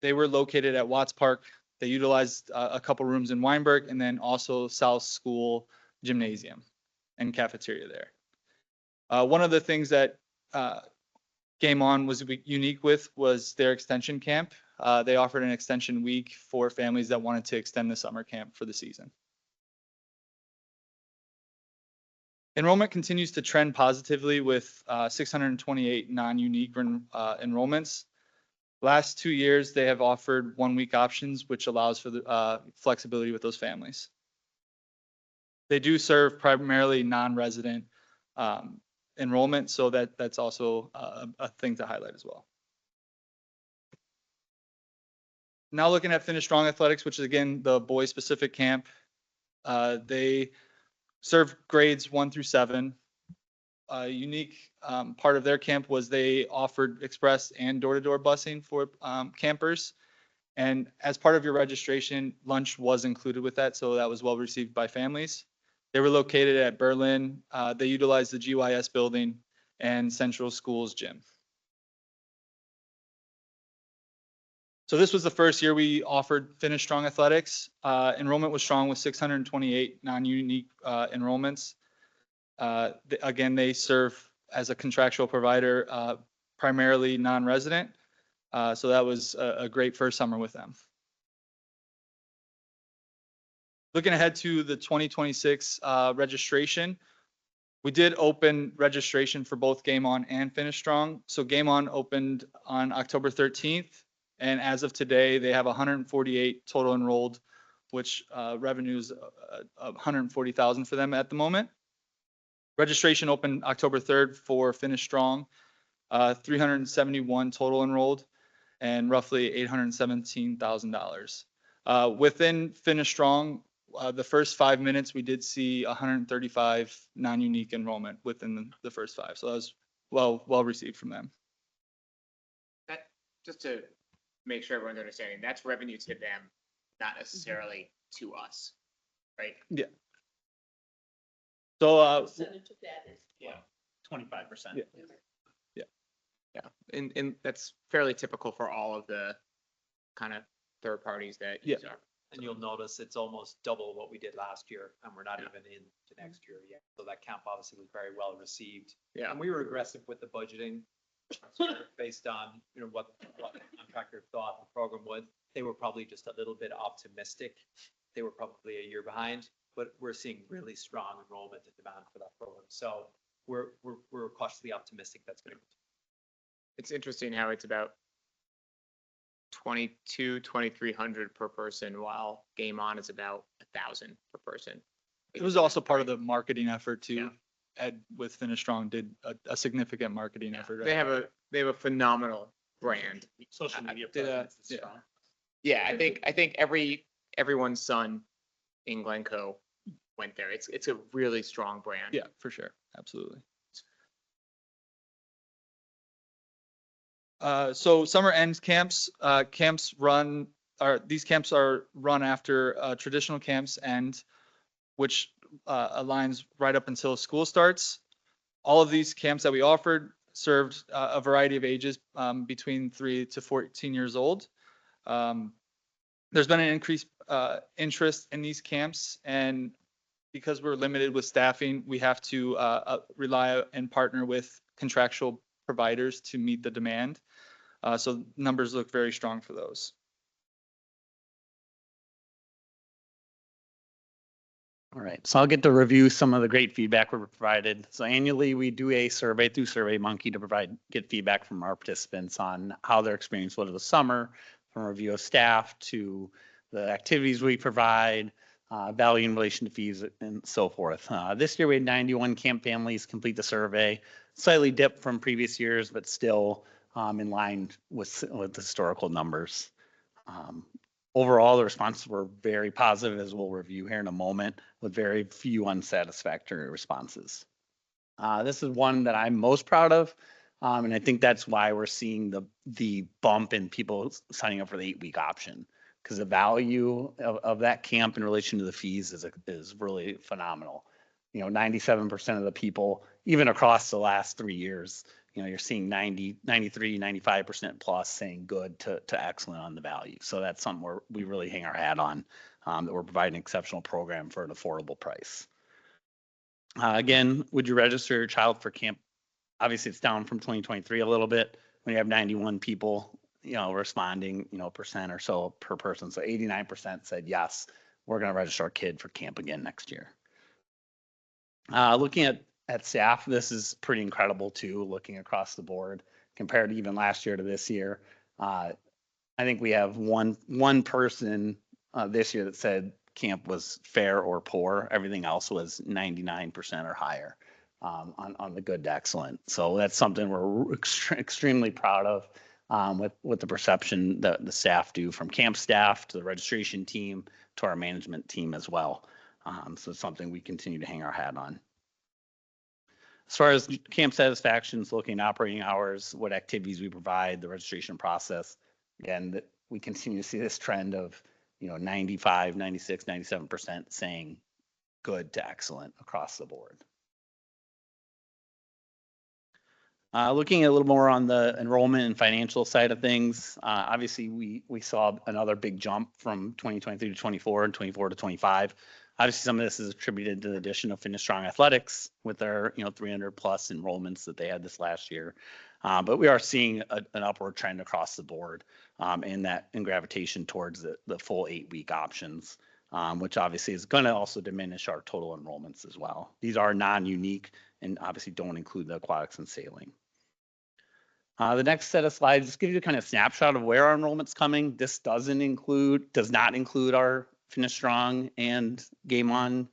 They were located at Watts Park. They utilized a couple rooms in Weinberg, and then also South School Gymnasium and cafeteria there. One of the things that Game On was unique with was their extension camp. They offered an extension week for families that wanted to extend the summer camp for the season. Enrollment continues to trend positively with 628 non-unique enrollments. Last 2 years, they have offered 1 week options, which allows for the flexibility with those families. They do serve primarily non-resident enrollment, so that's also a thing to highlight as well. Now looking at Finish Strong Athletics, which is again the boys specific camp. They serve grades 1 through 7. A unique part of their camp was they offered express and door-to-door busing for campers. And as part of your registration, lunch was included with that, so that was well received by families. They were located at Berlin. They utilized the GYS building and Central Schools gym. So this was the first year we offered Finish Strong Athletics. Enrollment was strong with 628 non-unique enrollments. Again, they serve as a contractual provider, primarily non-resident. So that was a great first summer with them. Looking ahead to the 2026 registration, we did open registration for both Game On and Finish Strong. So Game On opened on October 13th. And as of today, they have 148 total enrolled, which revenues 140,000 for them at the moment. Registration opened October 3rd for Finish Strong, 371 total enrolled, and roughly $817,000. Within Finish Strong, the first 5 minutes, we did see 135 non-unique enrollment within the first 5. So that was well received from them. That, just to make sure everyone's understanding, that's revenue to them, not necessarily to us, right? Yeah. So, Percentage of that is Yeah. 25%. Yeah. Yeah, and that's fairly typical for all of the kind of third parties that Yeah. use our. And you'll notice it's almost double what we did last year, and we're not even into next year yet. So that camp obviously was very well received. Yeah. And we were aggressive with the budgeting based on, what the contractor thought the program would. They were probably just a little bit optimistic. They were probably a year behind, but we're seeing really strong enrollment and demand for that program. So we're cautiously optimistic that's going to. It's interesting how it's about 2,300 per person, while Game On is about 1,000 per person. it was also part of the marketing effort too. Yeah. Ed with Finish Strong did a significant marketing Yeah. effort. They have a phenomenal brand. Social media Did, presence is yeah. strong. Yeah, I think everyone's son in Glencoe went there. It's a really strong brand. Yeah, for sure. Absolutely. So summer ends camps, these camps are run after traditional camps end, which aligns right up until school starts. All of these camps that we offered served a variety of ages between 3 to 14 years old. There's been an increased interest in these camps, and because we're limited with staffing, we have to rely and partner with contractual providers to meet the demand. So numbers look very strong for those. All right, so I'll get to review some of the great feedback we provided. So annually, we do a survey through SurveyMonkey to get feedback from our participants on how their experience was the summer, from a review of staff to the activities we provide, value in relation to fees, and so forth. This year, we had 91 camp families complete the survey, slightly dipped from previous years, but still in line with the historical numbers. Overall, the responses were very positive, as we'll review here in a moment, with very few unsatisfactory responses. This is one that I'm most proud of, and I think that's why we're seeing the bump in people signing up for the 8-week option, because the value of that camp in relation to the fees is really phenomenal. 97% of the people, even across the last 3 years, you're seeing 90, 93, 95% plus saying good to excellent on the value. So that's something we really hang our hat on, that we're providing an exceptional program for an affordable price. Again, would you register your child for camp? Obviously, it's down from 2023 a little bit when you have 91 people, responding, percent or so per person. So 89% said, yes, we're going to register our kid for camp again next year. Looking at staff, this is pretty incredible too, looking across the board compared to even last year to this year. I think we have one person this year that said camp was fair or poor. Everything else was 99% or higher on the good to excellent. So that's something we're extremely proud of with the perception that the staff do, from camp staff to the registration team to our management team as well. So it's something we continue to hang our hat on. As far as camp satisfactions, looking at operating hours, what activities we provide, the registration process, again, we continue to see this trend of, 95, 96, 97% saying good to excellent across the board. Looking a little more on the enrollment and financial side of things, obviously we saw another big jump from 2023 to 24 and 24 to 25. Obviously, some of this is attributed to the addition of Finish Strong Athletics with their 300 plus enrollments that they had this last year. But we are seeing an upward trend across the board in gravitation towards the full 8-week options, which obviously is going to also diminish our total enrollments as well. These are non-unique and obviously don't include the aquatics and sailing. The next set of slides just give you kind of a snapshot of where our enrollment's coming. This does not include our Finish Strong and Game On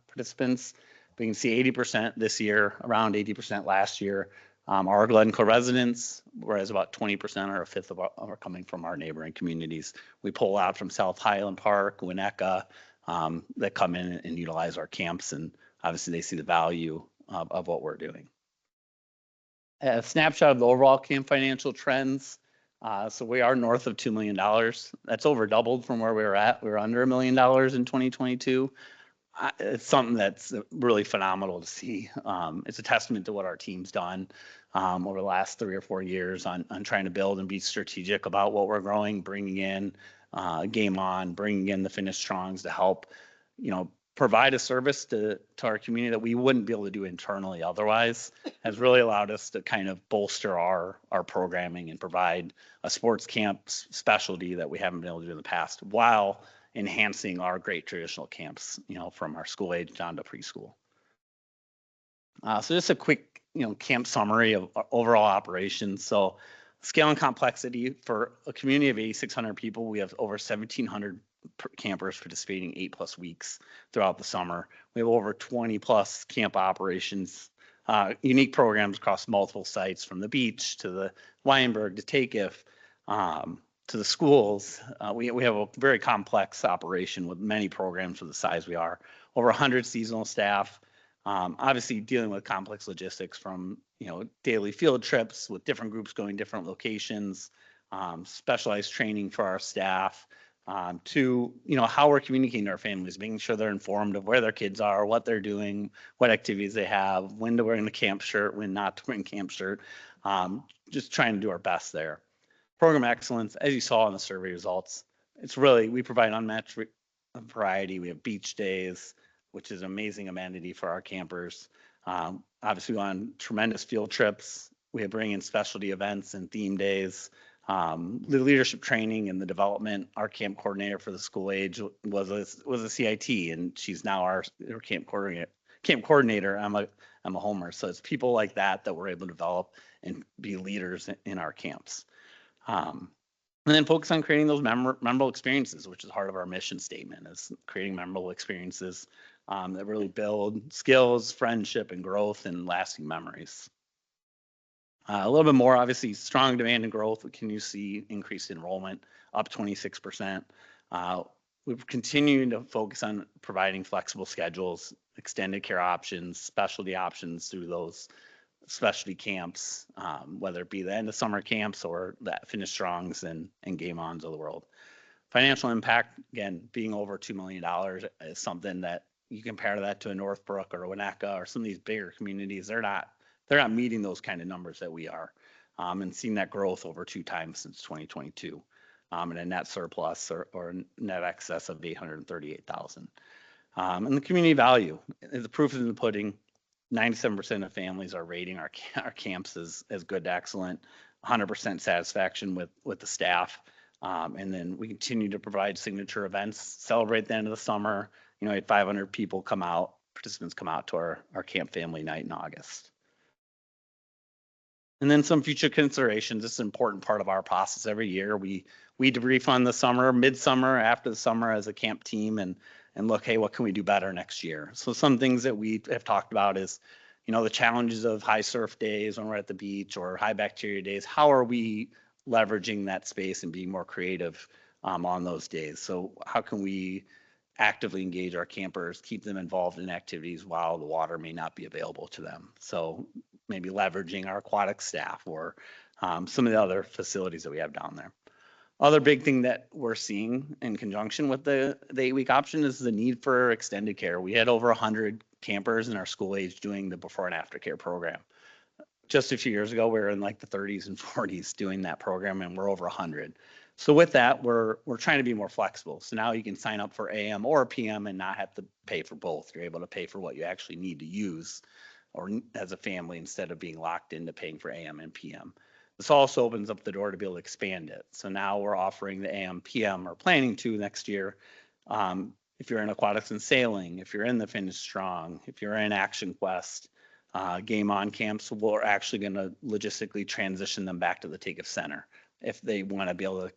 participants. We can see 80% this year, around 80% last year. Our Glencoe residents, whereas about 20% or a fifth are coming from our neighboring communities. We pull out from South Highland Park, Winnetka, that come in and utilize our camps, and obviously they see the value of what we're doing. A snapshot of the overall camp financial trends. So we are north of $2 million. That's over doubled from where we were at. We were under $1 million in 2022. It's something that's really phenomenal to see. It's a testament to what our team's done over the last 3 or 4 years on trying to build and be strategic about what we're growing, bringing in Game On, bringing in the Finish Strongs to help, provide a service to our community that we wouldn't be able to do internally otherwise. Has really allowed us to kind of bolster our programming and provide a sports camp specialty that we haven't been able to do in the past, while enhancing our great traditional camps, from our school age down to preschool. So just a quick, camp summary of our overall operations. So scale and complexity for a community of 8,600 people, we have over 1,700 campers participating 8+ weeks throughout the summer. We have over 20+ camp operations, unique programs across multiple sites, from the beach to the Weinberg to Takeif, to the schools. We have a very complex operation with many programs for the size we are. Over 100 seasonal staff, obviously dealing with complex logistics from, daily field trips with different groups going different locations, specialized training for our staff, to, how we're communicating to our families, making sure they're informed of where their kids are, what they're doing, what activities they have, when to wear the camp shirt, when not to wear camp shirt, just trying to do our best there. Program excellence, as you saw in the survey results, we provide unmatched variety. We have beach days, which is an amazing amenity for our campers. Obviously on tremendous field trips. We bring in specialty events and theme days. The leadership training and the development. Our camp coordinator for the school age was a CIT, and she's now our camp coordinator. I'm a homer. So it's people like that we're able to develop and be leaders in our camps. And then focus on creating those memorable experiences, which is part of our mission statement, is creating memorable experiences that really build skills, friendship, and growth, and lasting memories. A little bit more, obviously, strong demand and growth. Can you see increased enrollment up 26%? We've continued to focus on providing flexible schedules, extended care options, specialty options through those specialty camps, whether it be the end of summer camps or that Finish Strongs and Game Ons of the world. Financial impact, again, being over $2 million is something that you compare that to a Northbrook or a Winnetka or some of these bigger communities. They're not meeting those kind of numbers that we are, and seeing that growth over 2 times since 2022, and a net surplus or net excess of $838,000. And the community value, the proof is in the pudding. 97% of families are rating our camps as good to excellent, 100% satisfaction with the staff. And then we continue to provide signature events, celebrate the end of the summer. We had 500 participants come out to our camp family night in August. And then some future considerations. This is an important part of our process every year. We debrief on the summer, midsummer, after the summer as a camp team, and look, hey, what can we do better next year? So some things that we have talked about is, the challenges of high surf days when we're at the beach, or high bacteria days. How are we leveraging that space and being more creative on those days? So how can we actively engage our campers, keep them involved in activities while the water may not be available to them? So maybe leveraging our aquatic staff or some of the other facilities that we have down there. Other big thing that we're seeing in conjunction with the 8-week option is the need for extended care. We had over 100 campers in our school age doing the before and after care program. Just a few years ago, we were in like the 30s and 40s doing that program, and we're over 100. So with that, we're trying to be more flexible. So now you can sign up for AM or PM and not have to pay for both. You're able to pay for what you actually need to use or as a family instead of being locked into paying for AM and PM. This also opens up the door to be able to expand it. So now we're offering the AM, PM, or planning to next year. If you're in aquatics and sailing, if you're in the Finish Strong, if you're in Action Quest, Game On camps, we're actually going to logistically transition them back to the Take-Off Center if they want to be able to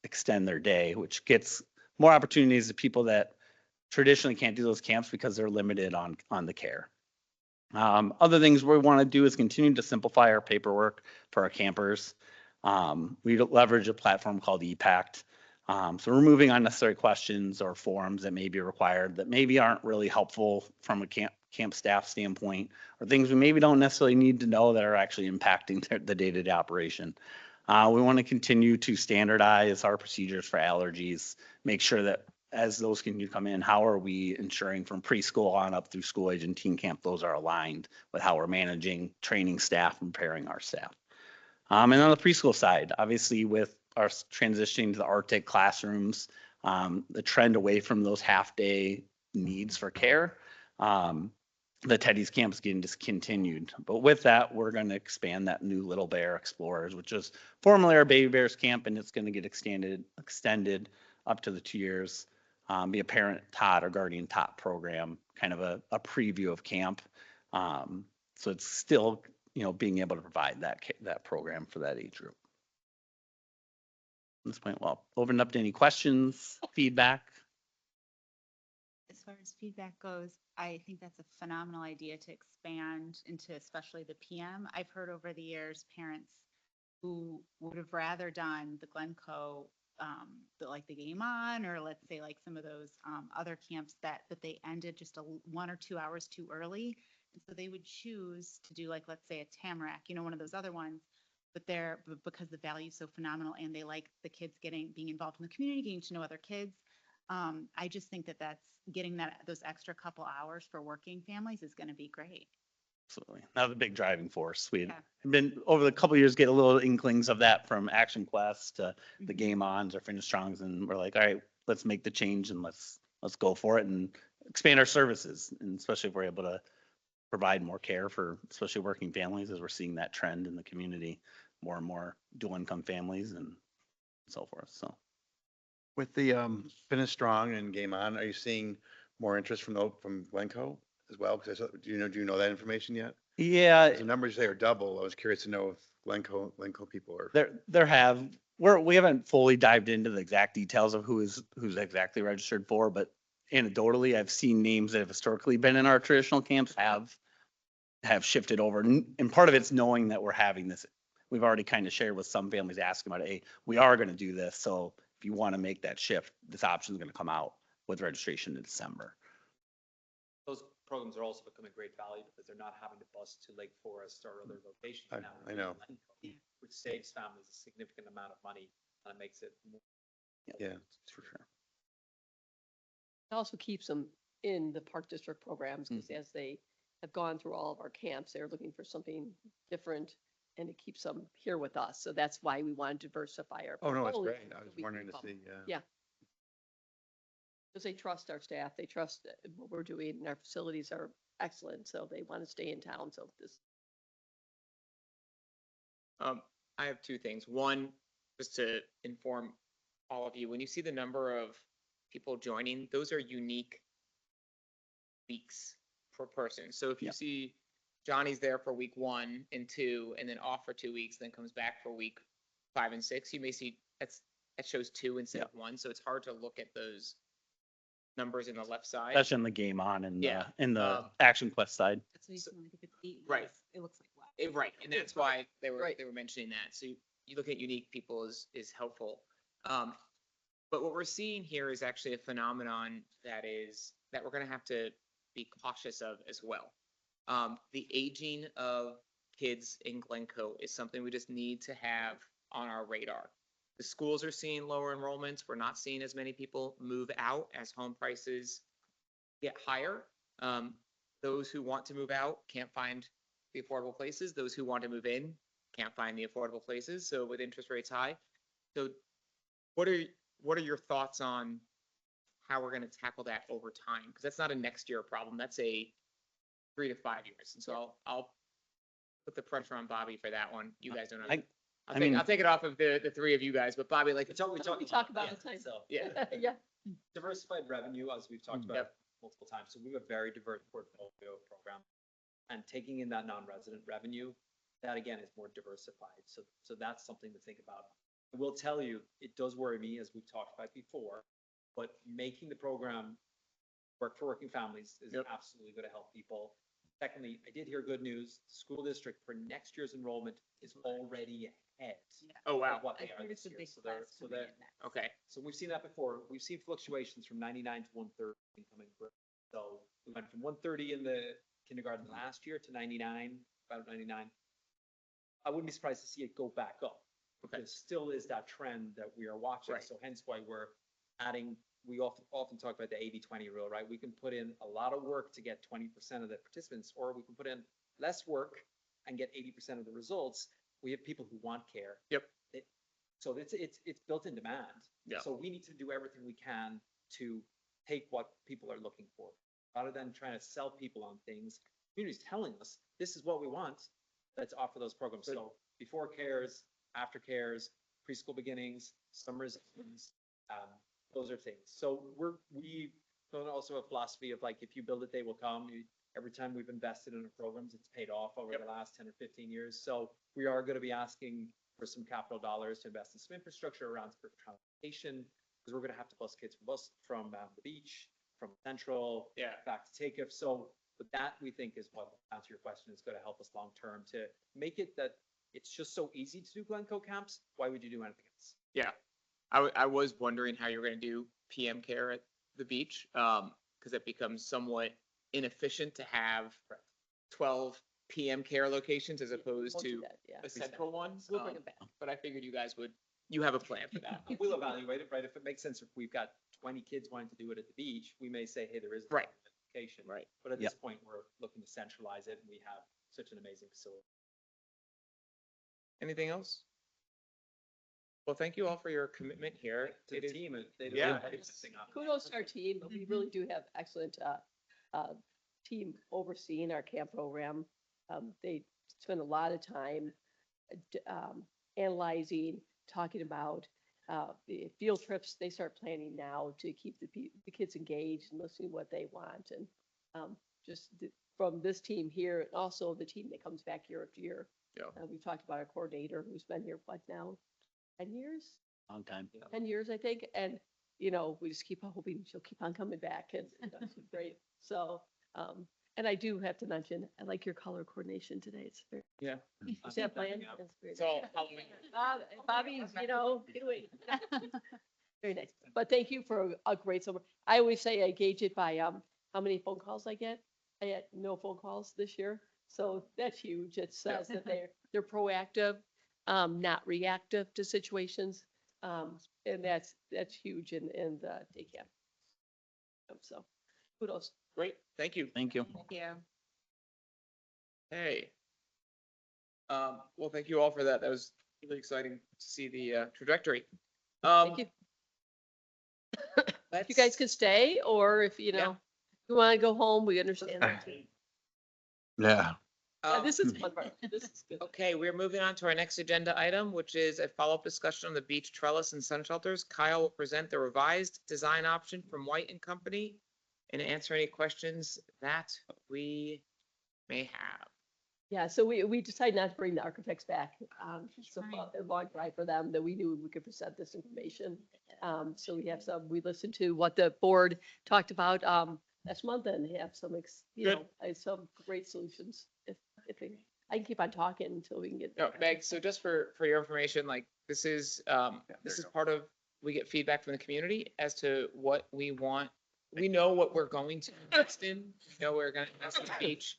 extend their day, which gets more opportunities to people that traditionally can't do those camps because they're limited on the care. Other things we want to do is continue to simplify our paperwork for our campers. We leverage a platform called ePact. So removing unnecessary questions or forms that may be required that maybe aren't really helpful from a camp staff standpoint, or things we maybe don't necessarily need to know that are actually impacting the day-to-day operation. We want to continue to standardize our procedures for allergies, make sure that as those can come in, how are we ensuring from preschool on up through school age and teen camp, those are aligned with how we're managing, training staff, and preparing our staff. And on the preschool side, obviously with our transitioning to the Arctic classrooms, the trend away from those half-day needs for care, the Teddy's camp is getting discontinued. But with that, we're going to expand that new Little Bear Explorers, which is formerly our Baby Bears camp, and it's going to get extended up to the 2 years. Be a parent tot or guardian tot program, kind of a preview of camp. So it's still, being able to provide that program for that age group. At this point, well, open up to any questions, feedback. As far as feedback goes, I think that's a phenomenal idea to expand into especially the PM. I've heard over the years, parents who would have rather done the Glencoe, like the Game On, or let's say like some of those other camps that they ended just 1 or 2 hours too early. And so they would choose to do like, let's say a Tamarack, one of those other ones, but because the value is so phenomenal and they like the kids being involved in the community, getting to know other kids. I just think that's getting those extra couple hours for working families is going to be great. Absolutely. Another big driving force. We Yeah. have been over the couple of years get a little inklings of that from Action Quest to the Mhm. Game Ons or Finish Strongs, and we're like, all right, let's make the change and let's go for it and expand our services, and especially if we're able to provide more care for especially working families, as we're seeing that trend in the community, more and more dual income families and so forth. So With the Finish Strong and Game On, are you seeing more interest from Glencoe as well? Because do you know that information yet? yeah, The numbers you say are double. I was curious to know if Glencoe people are. we haven't fully dived into the exact details of who's exactly registered for, but anecdotally, I've seen names that have historically been in our traditional camps have shifted over. And part of it's knowing that we're having this. We've already kind of shared with some families asking about, hey, we are going to do this. So if you want to make that shift, this option is going to come out with registration in December. Those programs are also becoming great value because they're not having to bus to Lake Forest or other locations now. I know. Which saves families a significant amount of money and makes it more. Yeah, for sure. It also keeps them in the Park District programs because as they have gone through all of our camps, they're looking for something different and it keeps them here with us. So that's why we want to diversify our. Oh, no, it's portfolio, great. I so was we wondering keep to them. see, Yeah. Because they trust our staff, they trust what we're doing, and our facilities are excellent, so they want to stay in town. So this. I have two things. One, just to inform all of you, when you see the number of people joining, those are unique weeks per person. So if you see Johnny's there for week 1 and 2, and then off for 2 weeks, then comes back for week 5 and 6, you may see that shows 2 instead of 1. So it's hard to look at those numbers in the left side. Especially in the Game On and Yeah. in the Action Quest side. That's what you see, like if it's 8 Right. weeks, it looks like wow. Right, and that's why they were Right. mentioning that. So you look at unique people is helpful. But what we're seeing here is actually a phenomenon that we're going to have to be cautious of as well. The aging of kids in Glencoe is something we just need to have on our radar. The schools are seeing lower enrollments. We're not seeing as many people move out as home prices get higher. Those who want to move out can't find the affordable places. Those who want to move in can't find the affordable places. So with interest rates high, so what are your thoughts on how we're going to tackle that over time? Because that's not a next year problem. That's a 3 to 5 years. And so I'll put the pressure on Bobby for that one. You guys don't know. I'll take it off of the three of you guys, but Bobby, like, We talk about it all the time. So yeah. Yeah. diversified revenue, as we've talked about multiple times. So we have a very diverse portfolio program. And taking in that non-resident revenue, that again is more diversified. So that's something to think about. I will tell you, it does worry me, as we've talked about before, but making the program work for working families is absolutely going to help people. Secondly, I did hear good news. The school district for next year's enrollment is already ahead. Oh, wow. Of what I they are heard this it's a year. big So they're, class so coming they're, in next. Okay. so we've seen that before. We've seen fluctuations from 99 to 130 coming through. So we went from 130 in the kindergarten last year to 99, about 99. I wouldn't be surprised to see it go back up. Okay. There still is that trend that we are watching. Right. So hence why we're adding, we often talk about the 80-20 rule, right? We can put in a lot of work to get 20% of the participants, or we can put in less work and get 80% of the results. We have people who want care. Yep. So it's built-in demand. Yeah. So we need to do everything we can to take what people are looking for, rather than trying to sell people on things. Community's telling us, this is what we want, let's offer those programs. Good. So before cares, after cares, preschool beginnings, summers, those are things. So we also a philosophy of like, if you build it, they will come. Every time we've invested in our programs, it's paid off over the last 10 or 15 years. So we are going to be asking for some capital dollars to invest in some infrastructure around transportation, because we're going to have to bus kids from the beach, from Central, back to Takeoff. So, but that we think is what, to answer your question, is going to help us long term to make it that it's just so easy to do Glencoe camps. Why would you do anything else? Yeah. I was wondering how you were going to do PM care at the beach, because it becomes somewhat inefficient to have 12 PM care locations as opposed We'll do to that, yeah. the central ones. We'll bring it back. But I figured you have a plan for that. We'll evaluate it, right? If it makes sense, if we've got 20 kids wanting to do it at the beach, we may say, hey, there is a Right. location. Right. But at this point, we're looking to centralize it, and we have such an amazing facility. Anything else? Well, thank you all for your commitment here. To It the is- team, they do Yeah. everything up. Kudos to our team, but we really do have excellent team overseeing our camp program. They spend a lot of time analyzing, talking about the field trips. They start planning now to keep the kids engaged and listening to what they want. And from this team here, and also the team that comes back year after year. Yeah. We've talked about our coordinator who's been here, what now, 10 years? Long time. 10 years, I think. And, we just keep on hoping she'll keep on coming back, and she's great. So, and I do have to mention, I like your color coordination today. It's very. Yeah. Is that planned? That's very It's all nice. Halloween. Bobby's, doing. Very nice. But thank you for a great summer. I always say I gauge it by, how many phone calls I get. I had no phone calls this year. So that's huge. It says that they're proactive, not reactive to situations. And that's huge in the day camp. So kudos. Great. Thank you. Thank you. Thank you. Hey. Well, thank you all for that. That was really exciting to see the trajectory. Thank you. You guys can stay, or if, you want to go home, we understand that too. Yeah. Yeah, this is fun part. This is good. Okay, we're moving on to our next agenda item, which is a follow-up discussion on the beach trellis and sun shelters. Kyle will present the revised design option from White and Company and answer any questions that we may have. Yeah, so we decided not to bring the architects back. It's fine. a long drive for them that we knew we could present this information. So we listened to what the board talked about last month and have some, some great solutions. I can keep on talking until we can get. No, Meg, so just for your information, like this is part of, we get feedback from the community as to what we want. We know what we're going to invest in. We're going to invest in the beach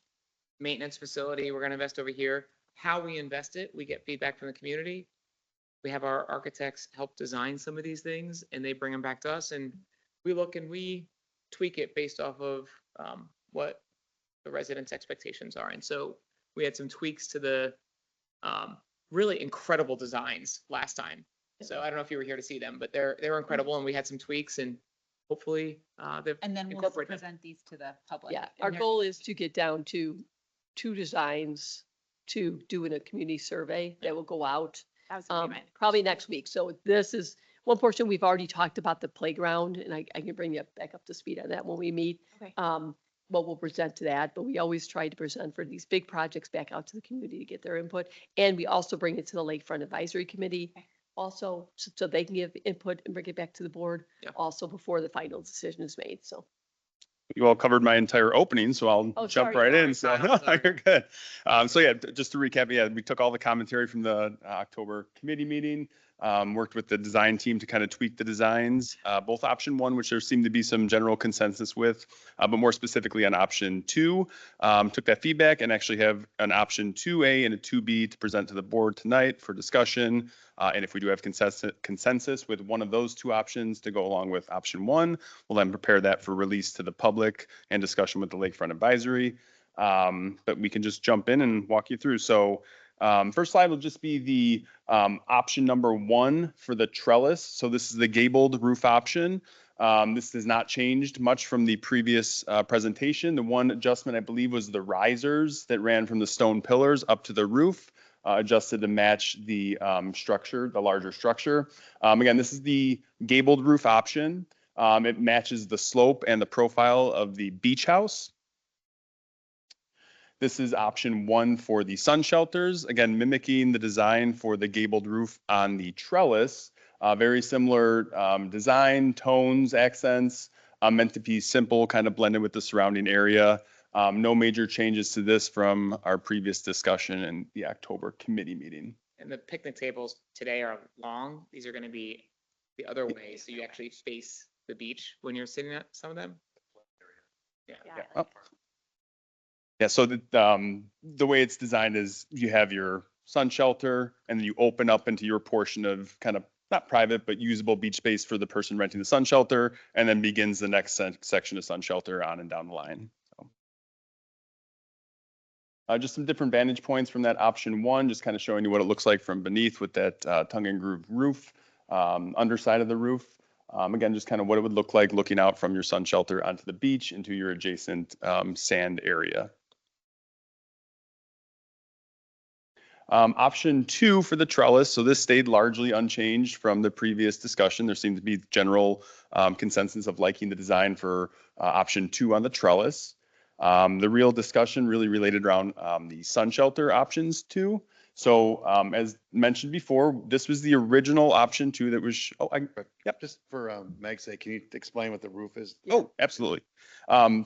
maintenance facility. We're going to invest over here. How we invest it, we get feedback from the community. we have our architects help design some of these things, and they bring them back to us, and we look and we tweak it based off of what the residents' expectations are. And so we had some tweaks to the really incredible designs last time. So I don't know if you were here to see them, but they were incredible, and we had some tweaks, and hopefully they've And then we'll incorporated them. present these to the public. Yeah, And our they're- goal is to get down to 2 designs to do in a community survey that will go out That was gonna be my probably next week. So this is one portion, we've already talked about the playground, and I can bring you back up to speed on that when we meet. Okay. But we'll present to that, but we always try to present for these big projects back out to the community to get their input. And we also bring it to the Lakefront Advisory Committee Okay. also, so they can give input and bring it back to the board Yeah. also before the final decision is made, so. You all covered my entire opening, so I'll Oh, jump sorry. right in. So, Sorry. no, you're good. So yeah, just to recap, yeah, we took all the commentary from the October committee meeting, worked with the design team to kind of tweak the designs, both option 1, which there seemed to be some general consensus with, but more specifically on option 2, took that feedback and actually have an option 2A and a 2B to present to the board tonight for discussion. And if we do have consensus with one of those 2 options to go along with option 1, we'll then prepare that for release to the public and discussion with the Lakefront Advisory. But we can just jump in and walk you through. So first slide will just be the option number 1 for the trellis. So this is the gabled roof option. This has not changed much from the previous presentation. The one adjustment, I believe, was the risers that ran from the stone pillars up to the roof. Adjusted to match the structure, the larger structure. Again, this is the gabled roof option. It matches the slope and the profile of the beach house. This is option 1 for the sun shelters, again, mimicking the design for the gabled roof on the trellis. Very similar design, tones, accents, meant to be simple, kind of blended with the surrounding area. No major changes to this from our previous discussion in the October committee meeting. And the picnic tables today are long. These are going to be the other way, so you actually face the beach when you're sitting at some of them. Yeah. Yeah, so the way it's designed is you have your sun shelter and then you open up into your portion of kind of not private, but usable beach space for the person renting the sun shelter, and then begins the next section of sun shelter on and down the line. Just some different vantage points from that option 1, just kind of showing you what it looks like from beneath with that tongue and groove roof, underside of the roof. Again, just kind of what it would look like looking out from your sun shelter onto the beach into your adjacent sand area. Option 2 for the trellis. So this stayed largely unchanged from the previous discussion. There seemed to be general consensus of liking the design for option 2 on the trellis. The real discussion really related around the sun shelter options 2. So as mentioned before, this was the original option 2 that was, yep. Just for Meg's sake, can you explain what the roof is? Oh, absolutely.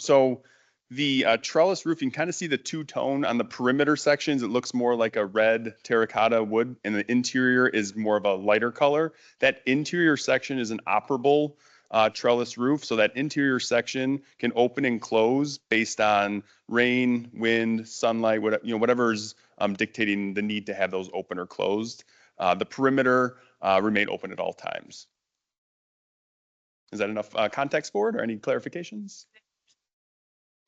So the trellis roof, you can kind of see the 2-tone on the perimeter sections. It looks more like a red terracotta wood, and the interior is more of a lighter color. That interior section is an operable trellis roof. So that interior section can open and close based on rain, wind, sunlight, whatever's dictating the need to have those open or closed. The perimeter remain open at all times. Is that enough context for it, or any clarifications?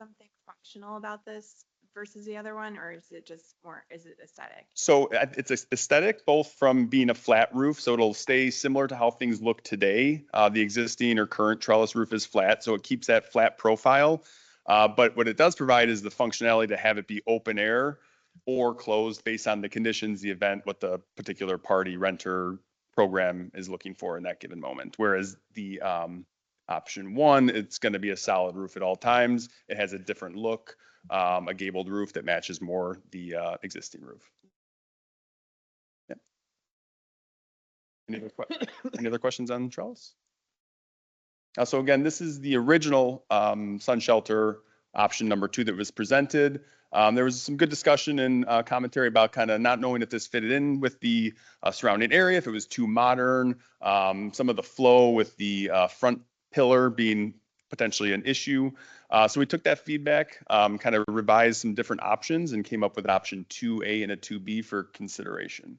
something functional about this versus the other one, or is it just more, is it aesthetic? So it's aesthetic, both from being a flat roof, so it'll stay similar to how things look today. The existing or current trellis roof is flat, so it keeps that flat profile. But what it does provide is the functionality to have it be open air or closed based on the conditions, the event, what the particular party, renter, program is looking for in that given moment. Whereas the option 1, it's going to be a solid roof at all times. It has a different look, a gabled roof that matches more the existing roof. Yeah. Any other questions on the trellis? So again, this is the original sun shelter option number 2 that was presented. There was some good discussion and commentary about kind of not knowing if this fitted in with the surrounding area, if it was too modern, some of the flow with the front pillar being potentially an issue. So we took that feedback, kind of revised some different options and came up with option 2A and a 2B for consideration.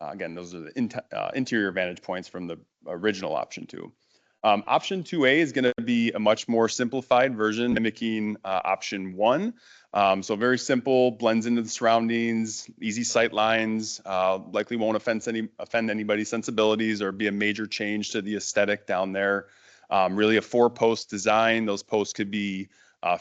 Again, those are the interior vantage points from the original option 2. Option 2A is going to be a much more simplified version mimicking option 1. So very simple, blends into the surroundings, easy sight lines, likely won't offend anybody's sensibilities or be a major change to the aesthetic down there. Really a 4-post design. Those posts could be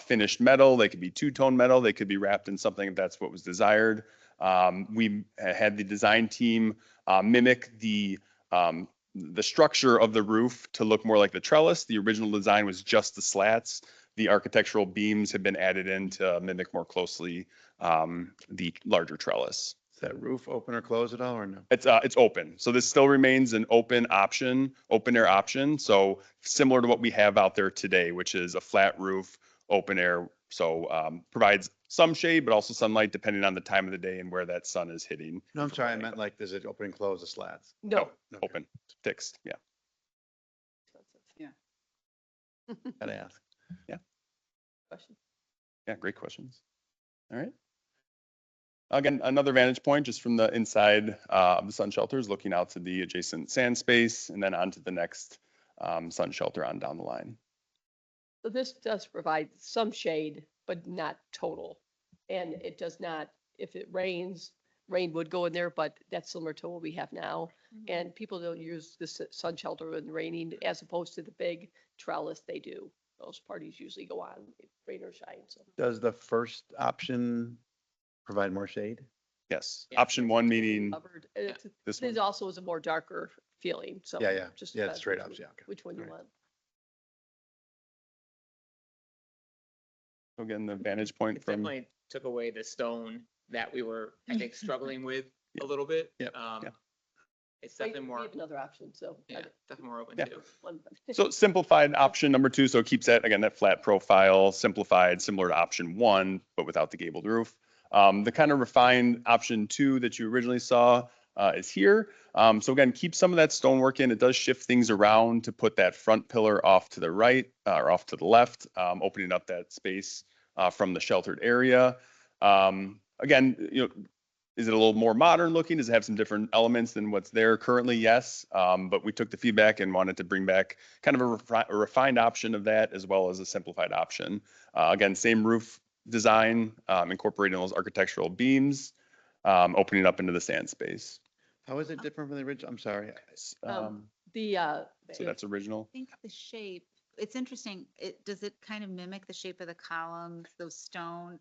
finished metal, they could be two-tone metal, they could be wrapped in something if that's what was desired. We had the design team mimic the structure of the roof to look more like the trellis. The original design was just the slats. The architectural beams have been added in to mimic more closely the larger trellis. Is that roof open or closed at all or no? It's open. So this still remains an open option, open air option. So similar to what we have out there today, which is a flat roof, open air. So provides some shade, but also sunlight depending on the time of the day and where that sun is hitting. No, I'm sorry. I meant like, does it open and close the slats? No. Okay. Open, fixed, yeah. Gotta ask. Question. Yeah, great questions. All right. Again, another vantage point just from the inside of the sun shelters, looking out to the adjacent sand space and then onto the next sun shelter on down the line. So this does provide some shade, but not total. And it does not, if it rains, rain would go in there, but that's similar to what we have now. And people don't use this sun shelter when raining as opposed to the big trellis they do. Those parties usually go on, rain or shine, so. Does the first option provide more shade? Yes, Yeah. option 1 meaning Covered. this This one. also is a more darker feeling, so. Yeah, yeah. Just Yeah, depends straight which ups, one- yeah, okay. Which one you All right. want. So again, the vantage point It from, definitely took away the stone that we were, I think, struggling with a little bit. Yep. Yeah. It's Wait, definitely we more, have another option, so. yeah, definitely more open Yeah. too. so simplified option number 2. So it keeps that, again, that flat profile, simplified, similar to option 1, but without the gabled roof. The kind of refined option 2 that you originally saw is here. So again, keep some of that stonework in. It does shift things around to put that front pillar off to the right or off to the left, opening up that space from the sheltered area. Again, is it a little more modern looking? Does it have some different elements than what's there currently? Yes. But we took the feedback and wanted to bring back kind of a refined option of that as well as a simplified option. Again, same roof design, incorporating those architectural beams, opening up into the sand space. How is it different from the original? I'm sorry. So that's original. I think the shape, it's interesting. Does it kind of mimic the shape of the columns, those stone,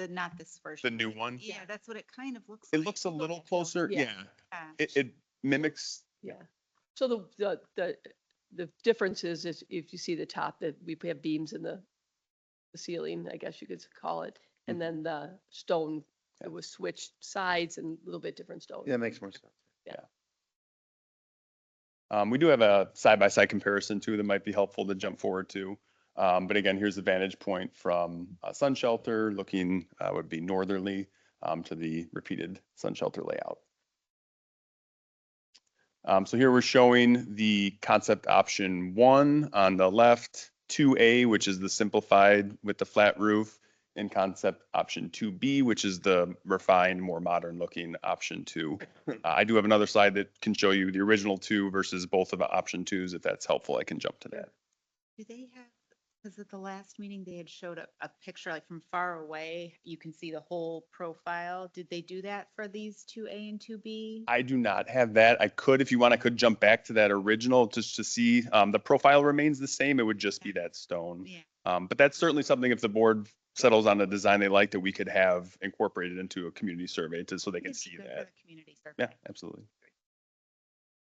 not this The version? new one. Yeah, that's what it kind of looks It like. looks a little closer. Yeah. Yeah. Yeah. It mimics. Yeah. So the difference is if you see the top, that we have beams in the ceiling, I guess you could call it. And then the stone, it was switched sides and a little bit different stone. Yeah, it makes more sense. We do have a side-by-side comparison too that might be helpful to jump forward to. But again, here's the vantage point from sun shelter looking would be northerly to the repeated sun shelter layout. So here we're showing the concept option 1 on the left, 2A, which is the simplified with the flat roof, and concept option 2B, which is the refined, more modern looking option 2. I do have another slide that can show you the original 2 versus both of the option 2s. If that's helpful, I can jump to that. Do they have, because at the last meeting, they had showed a picture like from far away, you can see the whole profile. Did they do that for these 2A and 2B? I do not have that. I could, if you want, I could jump back to that original just to see. The profile remains the same. It would just be that stone. Yeah. But that's certainly something if the board settles on a design they like that we could have incorporated into a community survey so they can It's see good for that. the community survey. Yeah, absolutely.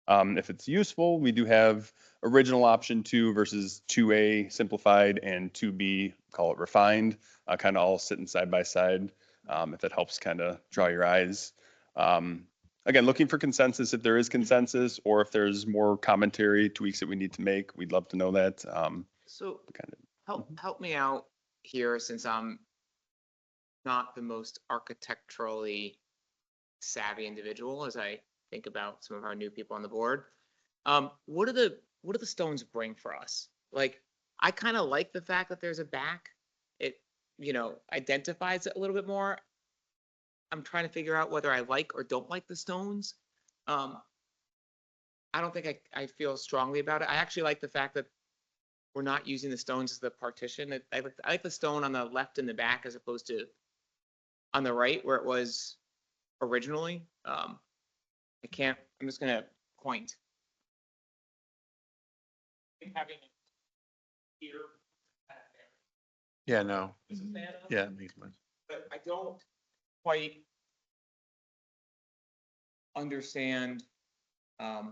If it's useful, we do have original option 2 versus 2A simplified and 2B, call it refined, kind of all sitting side by side. If that helps kind of draw your eyes. Again, looking for consensus if there is consensus or if there's more commentary tweaks that we need to make, we'd love to know that. So Kind of. help me out here since I'm not the most architecturally savvy individual as I think about some of our new people on the board. What do the stones bring for us? Like, I kind of like the fact that there's a back. It, identifies it a little bit more. I'm trying to figure out whether I like or don't like the stones. I don't think I feel strongly about it. I actually like the fact that we're not using the stones as the partition. I like the stone on the left and the back as opposed to on the right where it was originally. I'm just gonna point. Having it here. Yeah, no, is a fan of, yeah, it makes sense. But I don't quite understand, I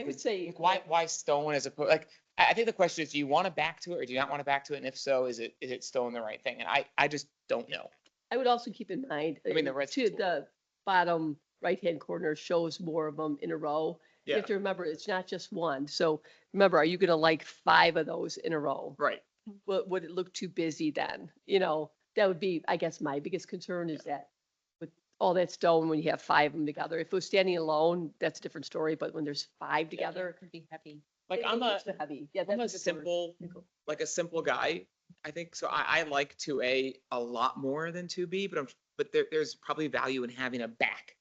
would say. like, why stone as opposed, like, I think the question is, do you want to back to it or do you not want to back to it? And if so, is it stone the right thing? And I just don't know. I would also keep in mind, I mean, the rest to is- the bottom right-hand corner shows more of them in a row. You Yeah, have to remember, it's not just one. So remember, are you going to like 5 of those in a row? right. Would it look too busy then? You know, that would be, I guess, my biggest concern is that with all that stone, when you have 5 of them together, if it was standing alone, that's a different story. But when there's 5 together, It could be heavy. Like, it I'm a, looks heavy. Yeah, I'm a that's a good word. simple, like a simple guy, I think. So I like 2A a lot more than 2B, but there's probably value in having a back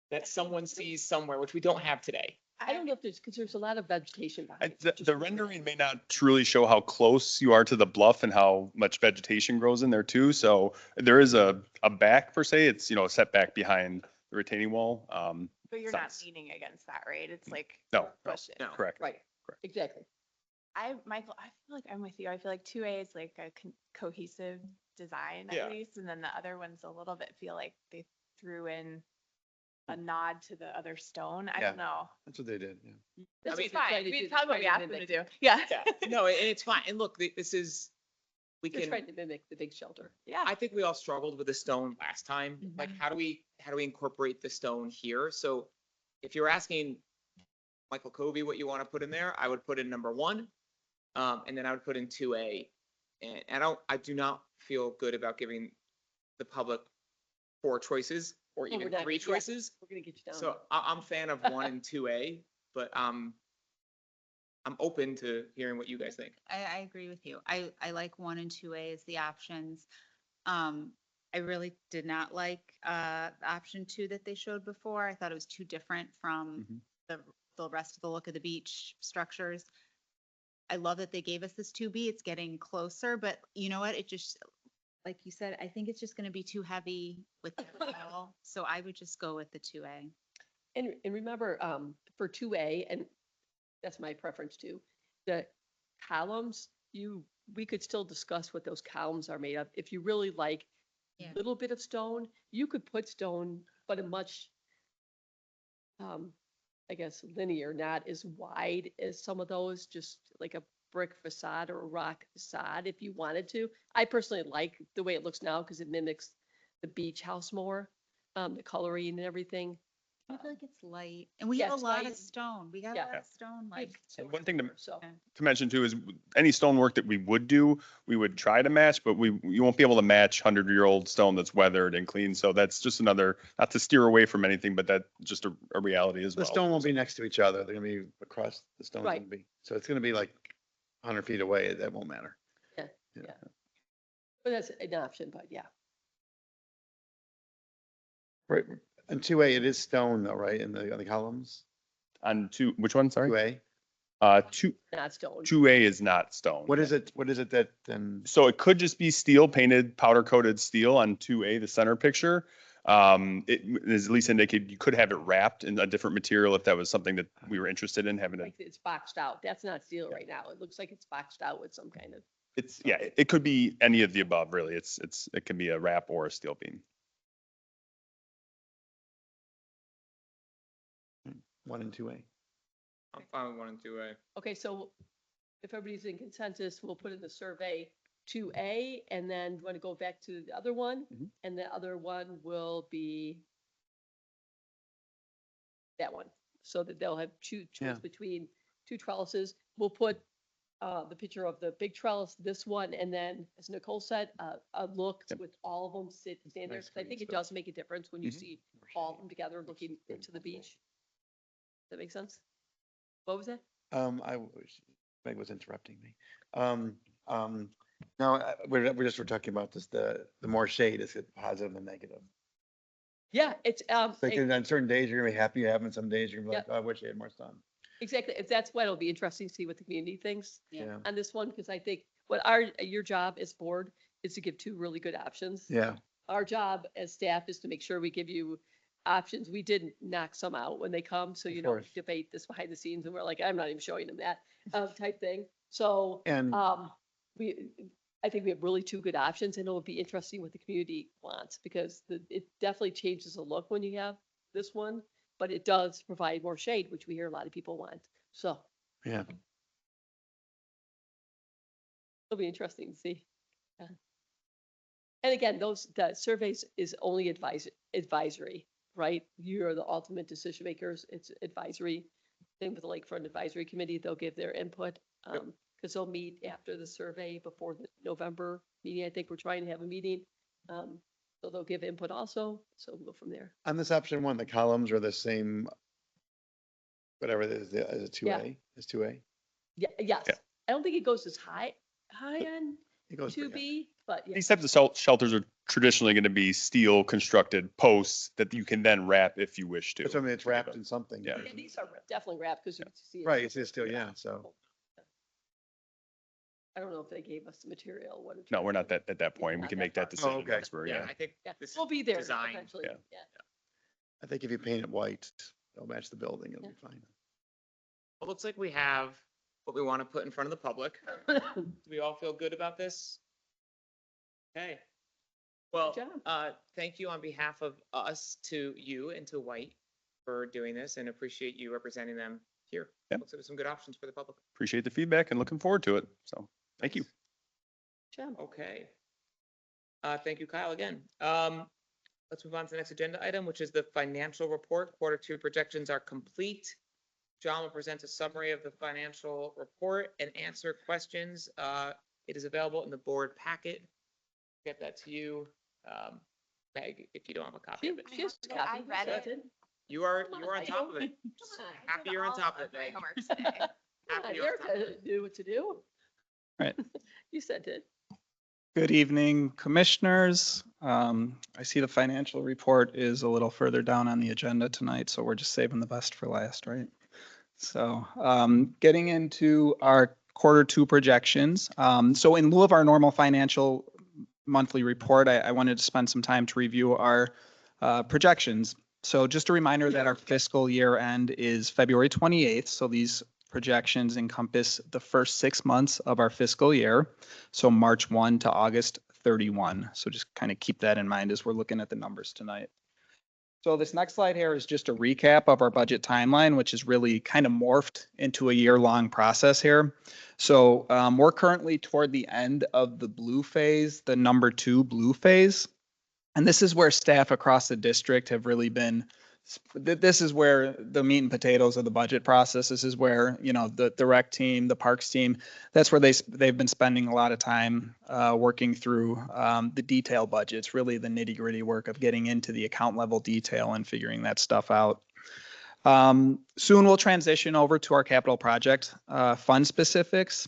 that someone sees somewhere, which we don't have today. I don't know if there's, because there's a lot of vegetation behind it. The Just- rendering may not truly show how close you are to the bluff and how much vegetation grows in there too. So there is a back per se. It's, set back behind the retaining wall. But you're not Sense. leaning against that, right? It's like. No, Push it. no. correct. Right, exactly. Michael, I feel like I'm with you. I feel like 2A is like a cohesive design Yeah. at least, and then the other ones a little bit feel like they threw in a nod to the other stone. I Yeah. don't know. That's what they did, yeah. That's mean, what they're trying to do. It's They're probably what we trying asked them to mimic- do. Yeah. Yeah, no, and it's fine. And look, this is, we They're can, trying to mimic the big shelter. Yeah. I think we all struggled with the stone last time. Like, how do we incorporate the stone here? So if you're asking Michael Covey what you want to put in there, I would put in number 1. And then I would put in 2A. And I do not feel good about giving the public 4 choices or No, even we're not- 3 yeah, choices. We're gonna get you down. So I'm a fan of 1 and 2A, but I'm open to hearing what you guys think. I agree with you. I like 1 and 2A as the options. I really did not like, option 2 that they showed before. I thought it was too different from Mhm. the rest of the look of the beach structures. I love that they gave us this 2B. It's getting closer, but you know what? It just, like you said, I think it's just gonna be too heavy with the metal. So I would just go with the 2A. And remember, for 2A, and that's my preference too, the columns, we could still discuss what those columns are made of. If you really like Yeah. a little bit of stone, you could put stone, but a much, I guess, linear, not as wide as some of those, just like a brick facade or a rock facade if you wanted to. I personally like the way it looks now because it mimics the beach house more, the coloring and everything. I feel like it's light and we Yeah, have a it's lot light. of stone. We got a Yeah. lot of stone, like. And one thing to So, to mention too is any stonework that we would do, we would try to match, but you won't be able to match 100-year-old stone that's weathered and clean. So that's just another, not to steer away from anything, but that just a reality as The well. stone won't be next to each other. They're gonna be across, the stone's Right. gonna be, so it's gonna be like 100 feet away. That won't matter. but that's an option, but yeah. Right, and 2A, it is stone though, right, in the columns? On which one, sorry? 2A? Not stone. 2A is not stone. What is it that then, So it could just be steel painted, powder coated steel on 2A, the center picture. It, as Lisa indicated, you could have it wrapped in a different material if that was something that we were interested in having. Like it's boxed out. That's not steel right now. It looks like it's boxed out with some kind of. It could be any of the above, really. It can be a wrap or a steel beam. 1 and 2A? I'm fine with 1 and 2A. Okay, so if everybody's in consensus, we'll put in the survey 2A and then want to go back to the other one. Mhm. And the other one will be that one. So that they'll have choose Yeah. between 2 trellises. We'll put the picture of the big trellis, this one, and then, as Nicole said, a look Yep. with all of them stand there. Nice 'Cause I think green it does make a difference when you Mhm. see all of them together looking into the beach. Does that make sense? What was that? Meg was interrupting me. No, we're talking about this, the more shade is a positive and negative. Yeah, it's, Like on certain days, you're gonna be happy you have them. Some days you're gonna be like, Yep. oh, I wish I had more sun. exactly. That's why it'll be interesting to see what the community thinks Yeah. on this one, because I think what your job as board is to give two really good options. Yeah. Our job as staff is to make sure we give you options. We did knock some out when they come, so Of you know, course. debate this behind the scenes, and we're like, I'm not even showing them that, type thing. So, And we, I think we have really two good options, and it'll be interesting what the community wants, because it definitely changes the look when you have this one, but it does provide more shade, which we hear a lot of people want. So yeah, it'll be interesting to see. Yeah. And again, the surveys is only advisory, right? You're the ultimate decision makers. It's advisory. Same with the Lakefront Advisory Committee. They'll give their input, because they'll meet after the survey before the November meeting. I think we're trying to have a meeting. So they'll give input also. So we'll go from there. on this option one, the columns are the same. Whatever it is, as a 2A, is 2A. Yeah, yes. Yeah. I don't think it goes as high on It goes pretty high. 2B, but yeah. These types of shelters are traditionally going to be steel constructed posts that you can then wrap if you wish to. That's what I mean, it's wrapped in something. Yeah. Yeah, these are definitely wrapped because you can see it. Right, it's still, yeah, so. I don't know if they gave us the material. What No, we're not at that point. We Not can that make that far. decision okay. once we're, Yeah, yeah. I think Yeah, this we'll be there design, eventually. yeah. Yeah. I think if you paint it white, it'll match the building, it'll be fine. Well, looks like we have what we want to put in front of the public. Do we all feel good about this? Okay. Well, job. thank you on behalf of us to you and to White for doing this, and appreciate you representing them here. Yeah. Looks like there's some good options for the public. Appreciate the feedback and looking forward to it. So thank you. Job. Okay. Thank you, Kyle, again. Let's move on to the next agenda item, which is the financial report. Q2 projections are complete. John will present a summary of the financial report and answer questions. It is available in the board packet. Get that to you, Meg, if you don't have a copy of it. She has a I copy. read She it. did. You are Come on on, top of it. Happy you're on top of it, Meg. Happy you're on top of Erica it. knew what to do. Right. You sent it. Good evening, commissioners. I see the financial report is a little further down on the agenda tonight, so we're just saving the best for last, right? So getting into our Q2 projections. So in lieu of our normal financial monthly report, I wanted to spend some time to review our projections. So just a reminder that our fiscal year end is February 28th. So these projections encompass the first 6 months of our fiscal year. So March 1 to August 31. So just kind of keep that in mind as we're looking at the numbers tonight. So this next slide here is just a recap of our budget timeline, which is really kind of morphed into a year-long process here. So we're currently toward the end of the blue phase, the number 2 blue phase. And this is where staff across the district have really been, this is where the meat and potatoes of the budget process, this is where, you know, the rec team, the parks team, that's where they've been spending a lot of time working through the detail budgets, really the nitty gritty work of getting into the account level detail and figuring that stuff out. Soon we'll transition over to our capital project fund specifics,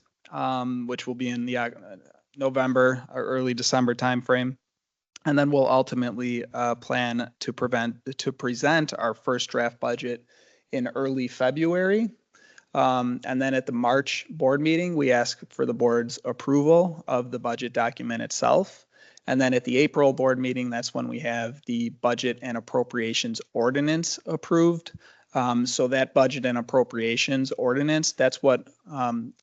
which will be in the November or early December timeframe. And then we'll ultimately plan to present our first draft budget in early February. And then at the March board meeting, we ask for the board's approval of the budget document itself. And then at the April board meeting, that's when we have the budget and appropriations ordinance approved. So that budget and appropriations ordinance, that's what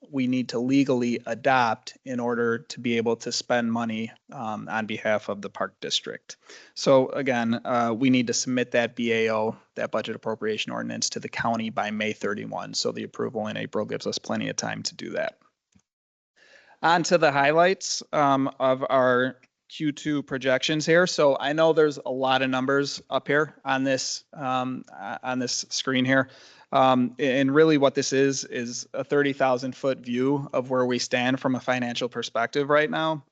we need to legally adopt in order to be able to spend money on behalf of the park district. So again, we need to submit that BAO, that budget appropriation ordinance, to the county by May 31. So the approval in April gives us plenty of time to do that. On to the highlights of our Q2 projections here. So I know there's a lot of numbers up here on this screen here. And really what this is a 30,000 foot view of where we stand from a financial perspective right now.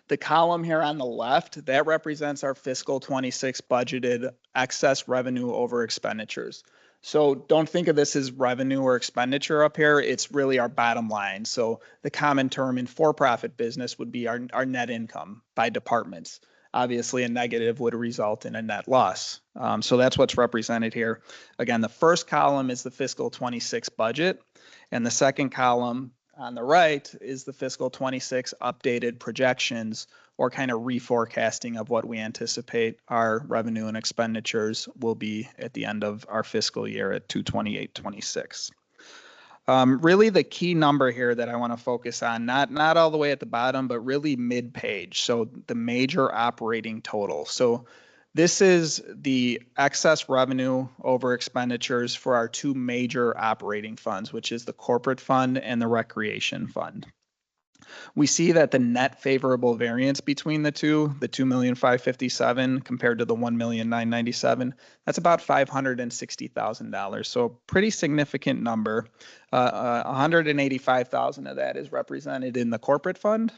The column here on the left, that represents our fiscal 26 budgeted excess revenue over expenditures. So don't think of this as revenue or expenditure up here. It's really our bottom line. So the common term in for-profit business would be our net income by departments. obviously a negative would result in a net loss. So that's what's represented here. Again, the first column is the fiscal 26 budget, and the second column on the right is the fiscal 26 updated projections, or kind of reforecasting of what we anticipate our revenue and expenditures will be at the end of our fiscal year at 2/28/26. Really the key number here that I want to focus on, not all the way at the bottom, but really mid-page. So the major operating total. So this is the excess revenue over expenditures for our two major operating funds, which is the corporate fund and the recreation fund. We see that the net favorable variance between the 2,557,000 compared to the 1,997,000, that's about $560,000. So a pretty significant number. 185,000 of that is represented in the corporate fund,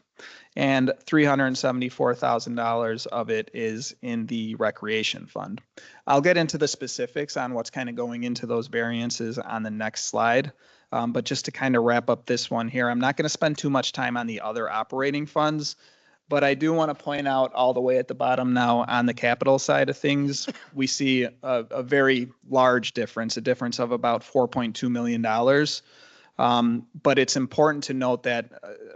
and $374,000 of it is in the recreation fund. I'll get into the specifics on what's kind of going into those variances on the next slide. But just to kind of wrap up this one here, I'm not going to spend too much time on the other operating funds, but I do want to point out all the way at the bottom now on the capital side of things, we see a very large difference, a difference of about $4.2 million. But it's important to note that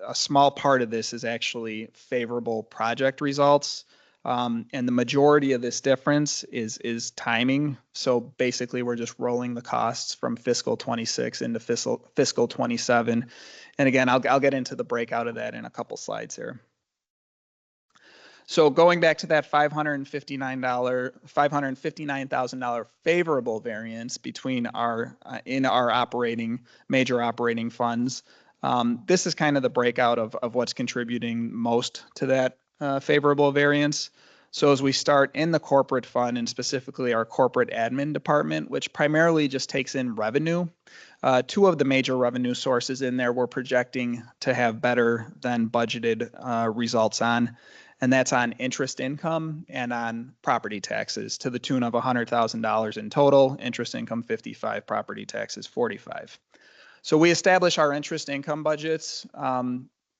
a small part of this is actually favorable project results. And the majority of this difference is timing. So basically, we're just rolling the costs from fiscal 26 into fiscal 27. And again, I'll get into the breakout of that in a couple slides here. So going back to that $559,000 favorable variance between our major operating funds, this is kind of the breakout of what's contributing most to that favorable variance. So as we start in the corporate fund, and specifically our corporate admin department, which primarily just takes in revenue, two of the major revenue sources in there we're projecting to have better than budgeted results on, and that's on interest income and on property taxes to the tune of $100,000 in total. Interest income 55, property taxes 45. So we establish our interest income budgets,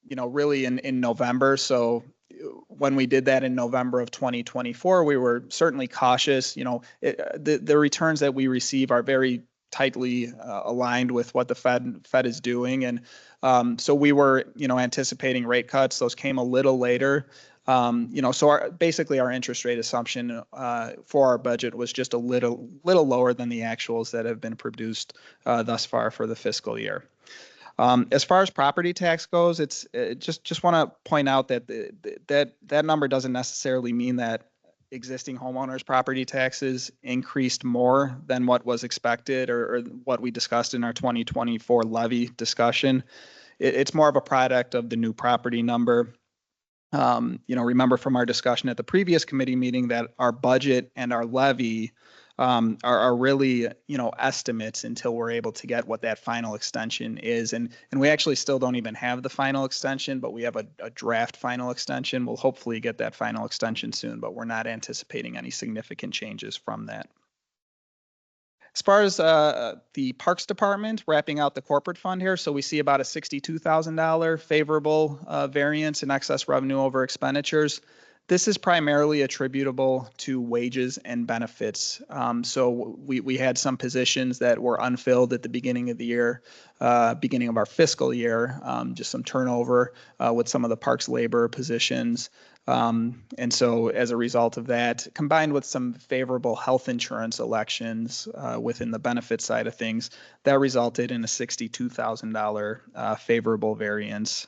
really in November. So when we did that in November of 2024, we were certainly cautious. The returns that we receive are very tightly aligned with what the Fed is doing, and so we were anticipating rate cuts. Those came a little later. So basically our interest rate assumption for our budget was just a little lower than the actuals that have been produced thus far for the fiscal year. As far as property tax goes, it's just want to point out that that number doesn't necessarily mean that existing homeowners' property taxes increased more than what was expected or what we discussed in our 2024 levy discussion. It's more of a product of the new property number. Remember from our discussion at the previous committee meeting that our budget and our levy are really, estimates until we're able to get what that final extension is. And we actually still don't even have the final extension, but we have a draft final extension. We'll hopefully get that final extension soon, but we're not anticipating any significant changes from that. As far as the Parks Department, wrapping out the corporate fund here, so we see about a $62,000 favorable variance in excess revenue over expenditures. This is primarily attributable to wages and benefits. So we had some positions that were unfilled at the beginning of the year, beginning of our fiscal year, just some turnover with some of the parks labor positions. And so as a result of that, combined with some favorable health insurance elections within the benefit side of things, that resulted in a $62,000 favorable variance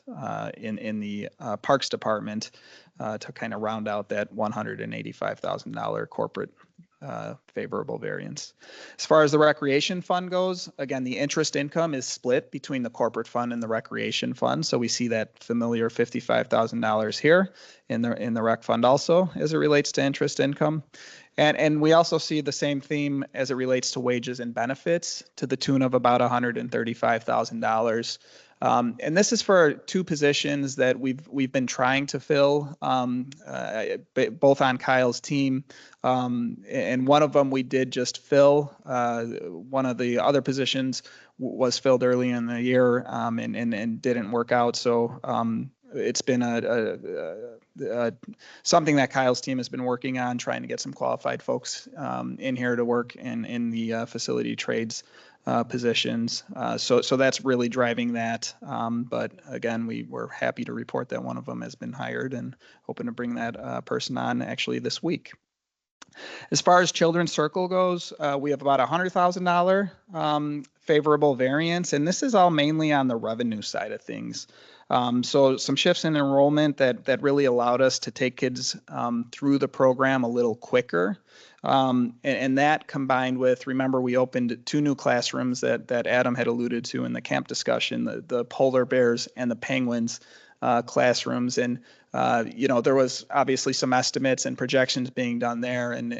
in the Parks Department to kind of round out that $185,000 corporate favorable variance. As far as the recreation fund goes, again, the interest income is split between the corporate fund and the recreation fund. So we see that familiar $55,000 here in the rec fund also as it relates to interest income. And we also see the same theme as it relates to wages and benefits to the tune of about $135,000. And this is for two positions that we've been trying to fill, both on Kyle's team. And one of them we did just fill. One of the other positions was filled early in the year and didn't work out. So it's been something that Kyle's team has been working on, trying to get some qualified folks in here to work in the facility trades positions. So that's really driving that. But again, we're happy to report that one of them has been hired and hoping to bring that person on actually this week. As far as Children's Circle goes, we have about $100,000 favorable variance, and this is all mainly on the revenue side of things. So some shifts in enrollment that really allowed us to take kids through the program a little quicker. And that combined with, remember, we opened 2 new classrooms that Adam had alluded to in the camp discussion, the polar bears and the penguins classrooms. And there was obviously some estimates and projections being done there, and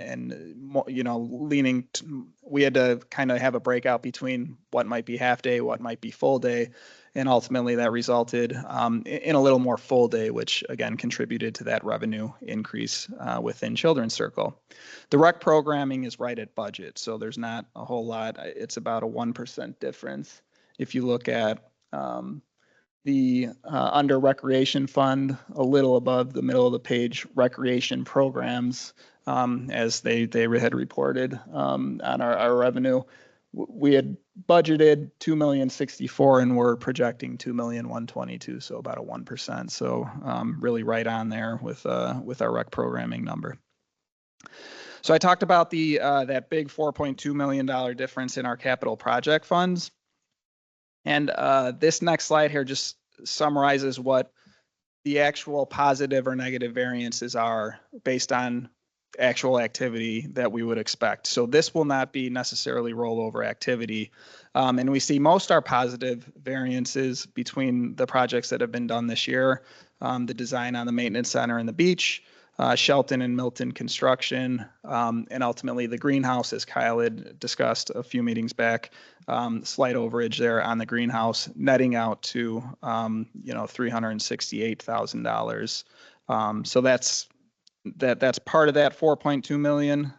we had to kind of have a breakout between what might be half day, what might be full day, and ultimately that resulted in a little more full day, which again contributed to that revenue increase within Children's Circle. The rec programming is right at budget, so there's not a whole lot. It's about a 1% difference. If you look at the under recreation fund, a little above the middle of the page, recreation programs, as they had reported on our revenue. We had budgeted $2,064,000 and we're projecting $2,122,000, so about a 1%. So really right on there with our rec programming number. So I talked about that big $4.2 million difference in our capital project funds. And this next slide here just summarizes what the actual positive or negative variances are based on actual activity that we would expect. So this will not be necessarily rollover activity. And we see most our positive variances between the projects that have been done this year, the design on the maintenance center and the beach, Shelton and Milton construction, and ultimately the greenhouse, as Kyle had discussed a few meetings back, slight overage there on the greenhouse, netting out to $368,000. So that's part of that 4.2 million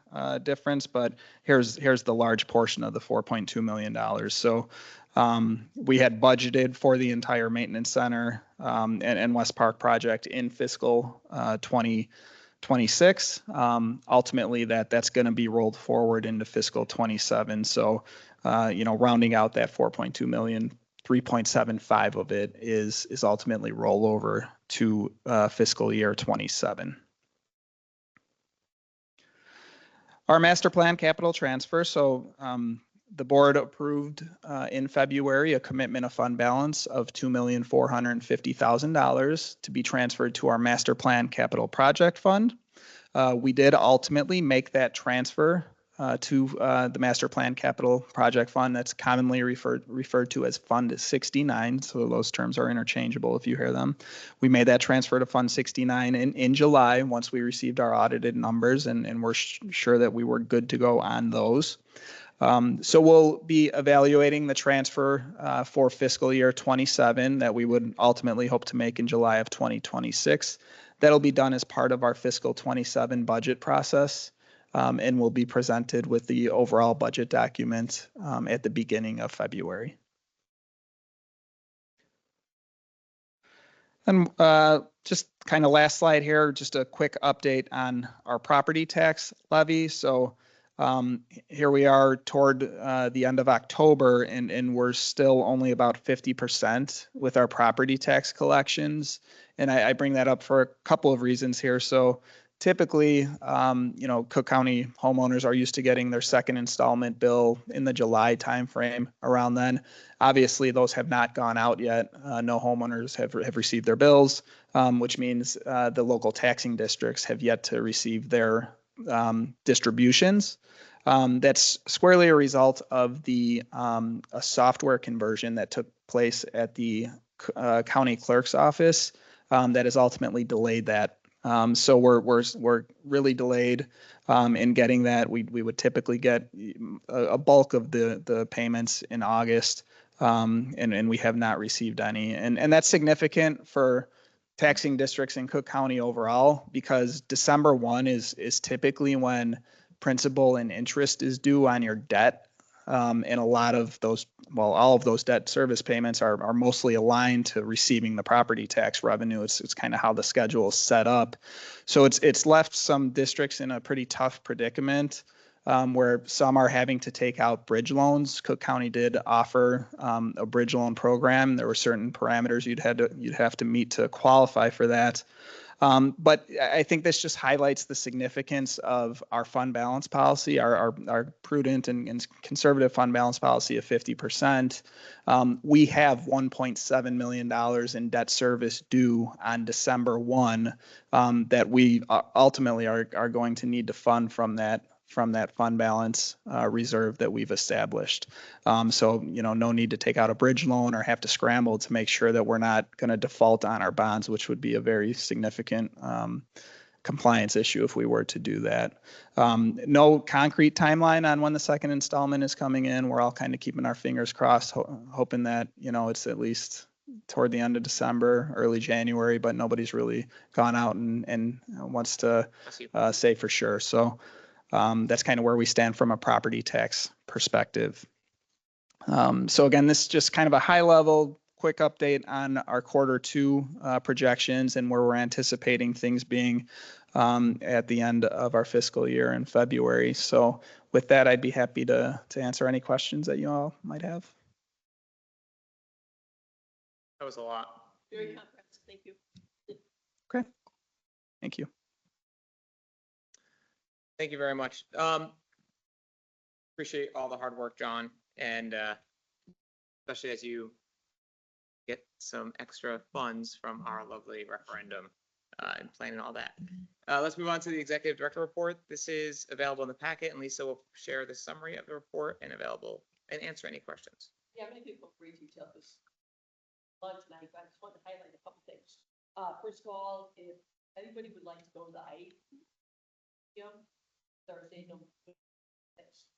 difference, but here's the large portion of the $4.2 million. So we had budgeted for the entire maintenance center and West Park project in fiscal 2026. Ultimately, that's going to be rolled forward into fiscal 27. So, rounding out that 4.2 million, 3.75 of it is ultimately rollover to fiscal year 27. Our master plan capital transfer. So the board approved in February a commitment of fund balance of $2,450,000 to be transferred to our master plan capital project fund. We did ultimately make that transfer to the master plan capital project fund. That's commonly referred to as Fund 69. So those terms are interchangeable if you hear them. We made that transfer to Fund 69 in July once we received our audited numbers and we're sure that we were good to go on those. So we'll be evaluating the transfer for fiscal year 27 that we would ultimately hope to make in July of 2026. That'll be done as part of our fiscal 27 budget process and will be presented with the overall budget document at the beginning of February. And just kind of last slide here, just a quick update on our property tax levy. So here we are toward the end of October, and we're still only about 50% with our property tax collections. And I bring that up for a couple of reasons here. So typically, Cook County homeowners are used to getting their second installment bill in the July timeframe around then. Obviously, those have not gone out yet. No homeowners have received their bills, which means the local taxing districts have yet to receive their distributions. That's squarely a result of a software conversion that took place at the county clerk's office that has ultimately delayed that. So we're really delayed in getting that. We would typically get a bulk of the payments in August, and we have not received any. And that's significant for taxing districts in Cook County overall, because December 1 is typically when principal and interest is due on your debt And a lot of those, well, all of those debt service payments are mostly aligned to receiving the property tax revenue. It's kind of how the schedule is set up. So it's left some districts in a pretty tough predicament. Where some are having to take out bridge loans. Cook County did offer a bridge loan program. There were certain parameters you'd have to meet to qualify for that. But I think this just highlights the significance of our fund balance policy, our prudent and conservative fund balance policy of 50%. We have $1.7 million in debt service due on December 1 that we ultimately are going to need to fund from that fund balance reserve that we've established. So, no need to take out a bridge loan or have to scramble to make sure that we're not going to default on our bonds, which would be a very significant compliance issue if we were to do that. No concrete timeline on when the second installment is coming in. We're all kind of keeping our fingers crossed, hoping that, it's at least toward the end of December, early January, but nobody's really gone out and wants to say for sure. So that's kind of where we stand from a property tax perspective. So again, this is just kind of a high level, quick update on our Q2 projections and where we're anticipating things being at the end of our fiscal year in February. So with that, I'd be happy to answer any questions that you all might have. That was a lot. Very comprehensive. Thank you. Okay. Thank you. Thank you very much. Appreciate all the hard work, John, and especially as you get some extra funds from our lovely referendum and planning all that. Let's move on to the executive director report. This is available in the packet, and Lisa will share the summary of the report and answer any questions. Yeah, I'm going to give a brief detail this lunch tonight, but I just want to highlight a couple things. First of all, if anybody would like to go to the IE, Thursday, November 6th.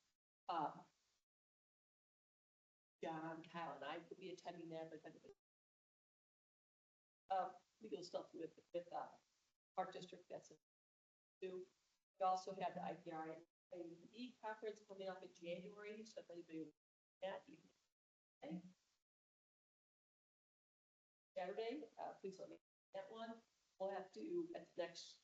John, Kyle, and I will be attending that, but legal stuff with Park District. That's it. We also have the IPR conference coming up in January. So if anybody would that evening, Saturday, please let me know that one. We'll have to at the next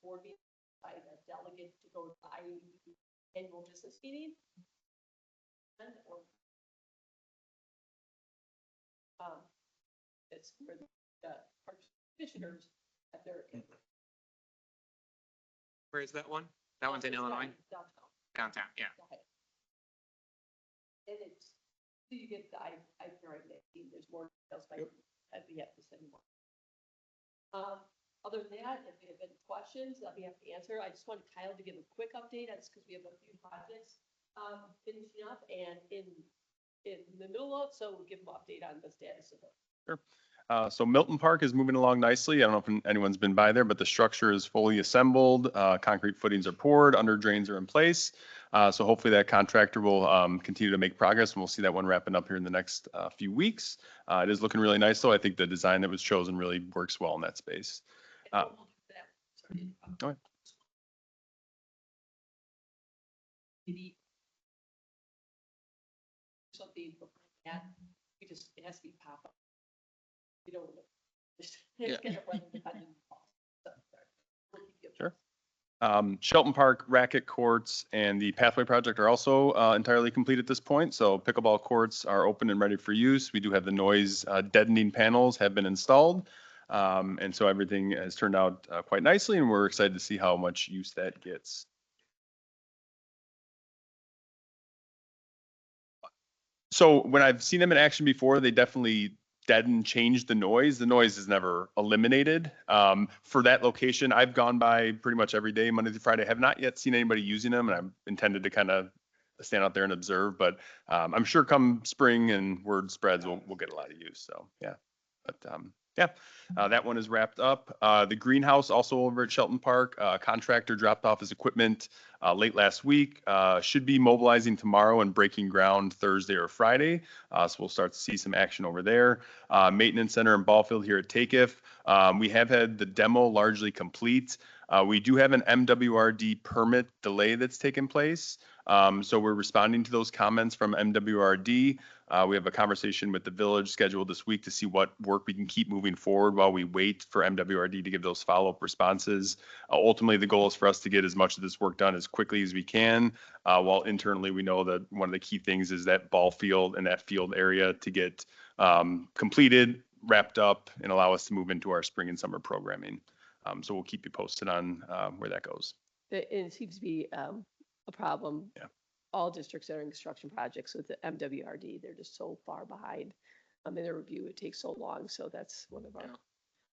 board meeting. A delegate to go to the annual business meeting. It's where the commissioners at their. Where is that one? That one's in Illinois? Downtown, yeah. And it's, you get the there's more details I'd be happy to send more. Other than that, if you have any questions that we have to answer, I just want Kyle to give a quick update. That's because we have a few projects finishing up and in the middle of, so we'll give them an update on the status of it. Sure. So Milton Park is moving along nicely. I don't know if anyone's been by there, but the structure is fully assembled. Concrete footings are poured, under drains are in place. So hopefully that contractor will continue to make progress, and we'll see that one wrapping up here in the next few weeks. It is looking really nice, though. I think the design that was chosen really works well in that space. Go ahead. Something that we just, it has to be pop up. We don't. Yeah. Sure. Shelton Park racket courts and the pathway project are also entirely complete at this point. So pickleball courts are open and ready for use. We do have the noise deadening panels have been installed. And so everything has turned out quite nicely, and we're excited to see how much use that gets. So when I've seen them in action before, they definitely deaden, change the noise. The noise is never eliminated. For that location, I've gone by pretty much every day, Monday through Friday. I have not yet seen anybody using them, and I'm intended to kind of stand out there and observe. But I'm sure come spring and word spreads, we'll get a lot of use. So yeah, but yeah, that one is wrapped up. The greenhouse also over at Shelton Park, contractor dropped off his equipment late last week. Should be mobilizing tomorrow and breaking ground Thursday or Friday. So we'll start to see some action over there. Maintenance center and ball field here at Takeif. We have had the demo largely complete. We do have an MWRD permit delay that's taken place. So we're responding to those comments from MWRD. We have a conversation with the village scheduled this week to see what work we can keep moving forward while we wait for MWRD to give those follow-up responses. Ultimately, the goal is for us to get as much of this work done as quickly as we can, while internally we know that one of the key things is that ball field and that field area to get completed, wrapped up, and allow us to move into our spring and summer programming. So we'll keep you posted on where that goes. It seems to be a problem. Yeah. All districts that are in construction projects with the MWRD, they're just so far behind. In their review, it takes so long. So that's one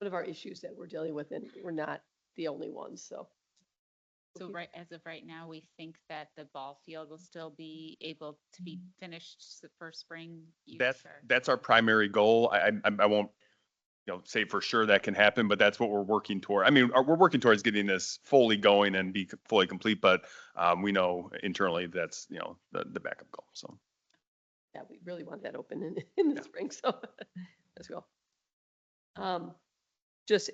of our issues that we're dealing with, and we're not the only ones. So So right, as of right now, we think that the ball field will still be able to be finished for spring use. That's our primary goal. I won't, say for sure that can happen, but that's what we're working toward. I mean, we're working towards getting this fully going and be fully complete, but we know internally that's, the backup goal. So. yeah, we really want that open in the spring. So let's go.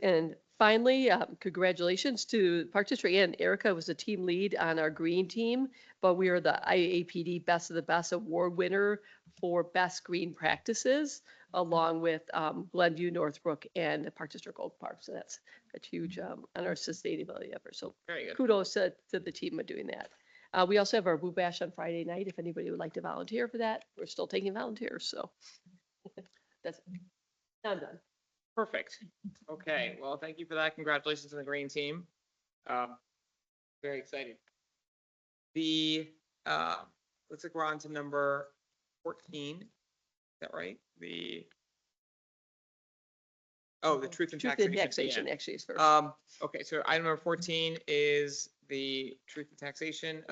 And finally, congratulations to Park District and Erica was the team lead on our green team, but we are the IAPD Best of the Best Award winner for Best Green Practices, along with Glenview, Northbrook, and the Park District Oak Park. So that's a huge on our sustainability effort. So Very good. kudos to the team of doing that. We also have our Boo Bash on Friday night. If anybody would like to volunteer for that, we're still taking volunteers. So that's now I'm done. Perfect. Okay, well, thank you for that. Congratulations to the green team. Very exciting. Looks like we're on to number 14. Is that right? The truth and Truth and taxation. taxation actually is first. Okay, so item number 14 is the truth and taxation.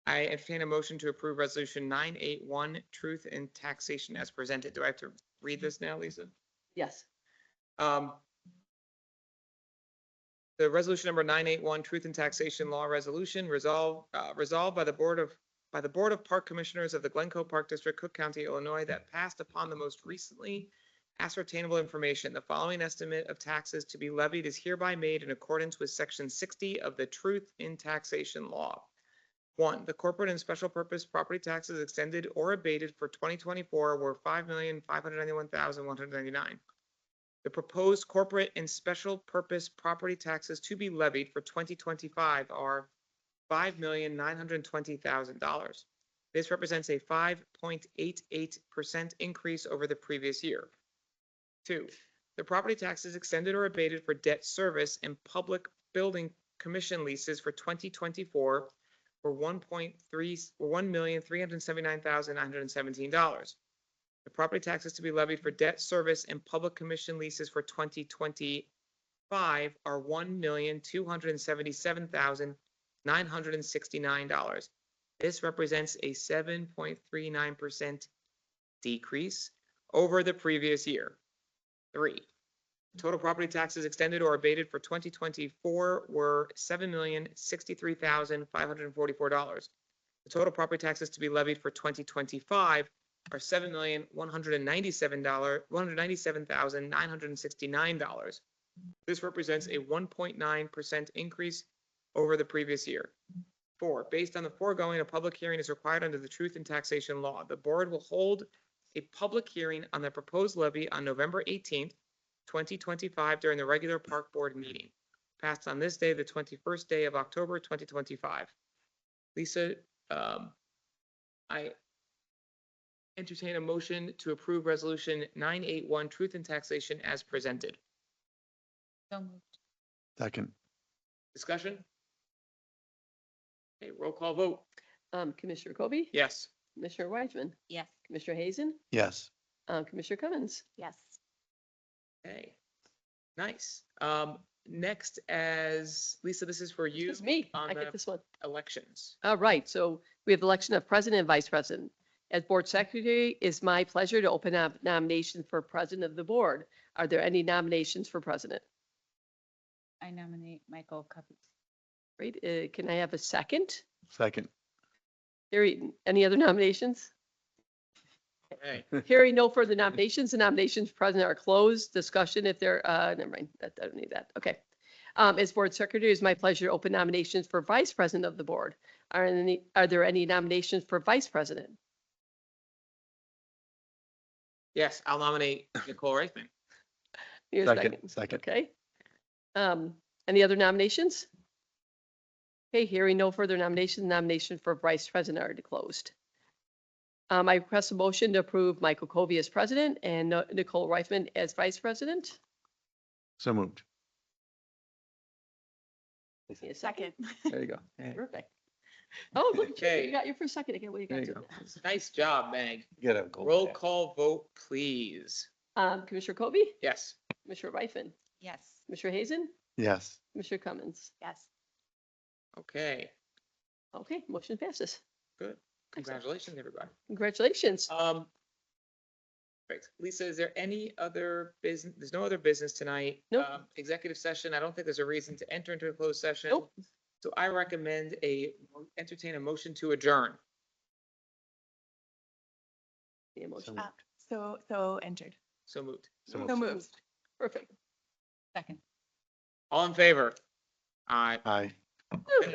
I entertain a motion to approve resolution 981, truth and taxation as presented. Do I have to read this now, Lisa? Yes. The resolution number 981, Truth and Taxation Law Resolution, resolved by the Board of Park Commissioners of the Glencoe Park District, Cook County, Illinois, that passed upon the most recently ascertainable information. The following estimate of taxes to be levied is hereby made in accordance with Section 60 of the Truth in Taxation Law. 1. The corporate and special purpose property taxes extended or abated for 2024 were $5,591,199. The proposed corporate and special purpose property taxes to be levied for 2025 are $5,920,000. This represents a 5.88% increase over the previous year. 2. The property taxes extended or abated for debt service and public building commission leases for 2024 were $1,379,917. The property taxes to be levied for debt service and public commission leases for 2025 are $1,277,969. This represents a 7.39% decrease over the previous year. 3. Total property taxes extended or abated for 2024 were $7,063,544. The total property taxes to be levied for 2025 are $7,197,969. This represents a 1.9% increase over the previous year. 4. Based on the foregoing, a public hearing is required under the Truth in Taxation Law. The board will hold a public hearing on the proposed levy on November 18th, 2025 during the regular park board meeting. Passed on this day, the 21st day of October, 2025. Lisa, I entertain a motion to approve resolution 981, truth and taxation as presented. So moved. Second. Discussion? Okay, roll call vote. Commissioner Kobe? Yes. Commissioner Weisman? Yes. Commissioner Hazen? Yes. Commissioner Cummins? Yes. Okay. Nice. Next, as Lisa, this is for you. It's me. on I the get this one. Elections. All right. So we have the election of president and vice president. As board secretary, it's my pleasure to open up nominations for president of the board. Are there any nominations for president? I nominate Michael Cummins. Great. Can I have a second? Second. Any other nominations? Okay. Hearing no further nominations, the nominations for president are closed. Discussion if there, never mind, I don't need that. Okay. As board secretary, it's my pleasure to open nominations for vice president of the board. Are there any nominations for vice president? Yes, I'll nominate Nicole Reichman. Your Second. Okay. Any other nominations? Okay, hearing no further nominations, nomination for vice president are closed. I request a motion to approve Michael Covey as president and Nicole Reifman as vice president. So moved. Give me a second. There you go. Perfect. Oh, look, at you. Okay. You got your first second again. What you There got you to go. Nice job, Meg. Get a gold Roll pass. call vote, please. Commissioner Covey, Yes. Commissioner Reifman, Yes. Commissioner Hazen, Yes. Commissioner Cummins. Yes. Okay, Okay, motion passes. good. Congratulations, everybody. Congratulations. Great. Lisa, is there any other business? There's no other business tonight. Nope. Executive session, I don't think there's a reason to enter into a closed session. Nope. So I recommend entertain a motion to adjourn. The motion. So entered. So moved. So So moved. moved. Perfect. Second. All in favor? Aye. Aye. Woo.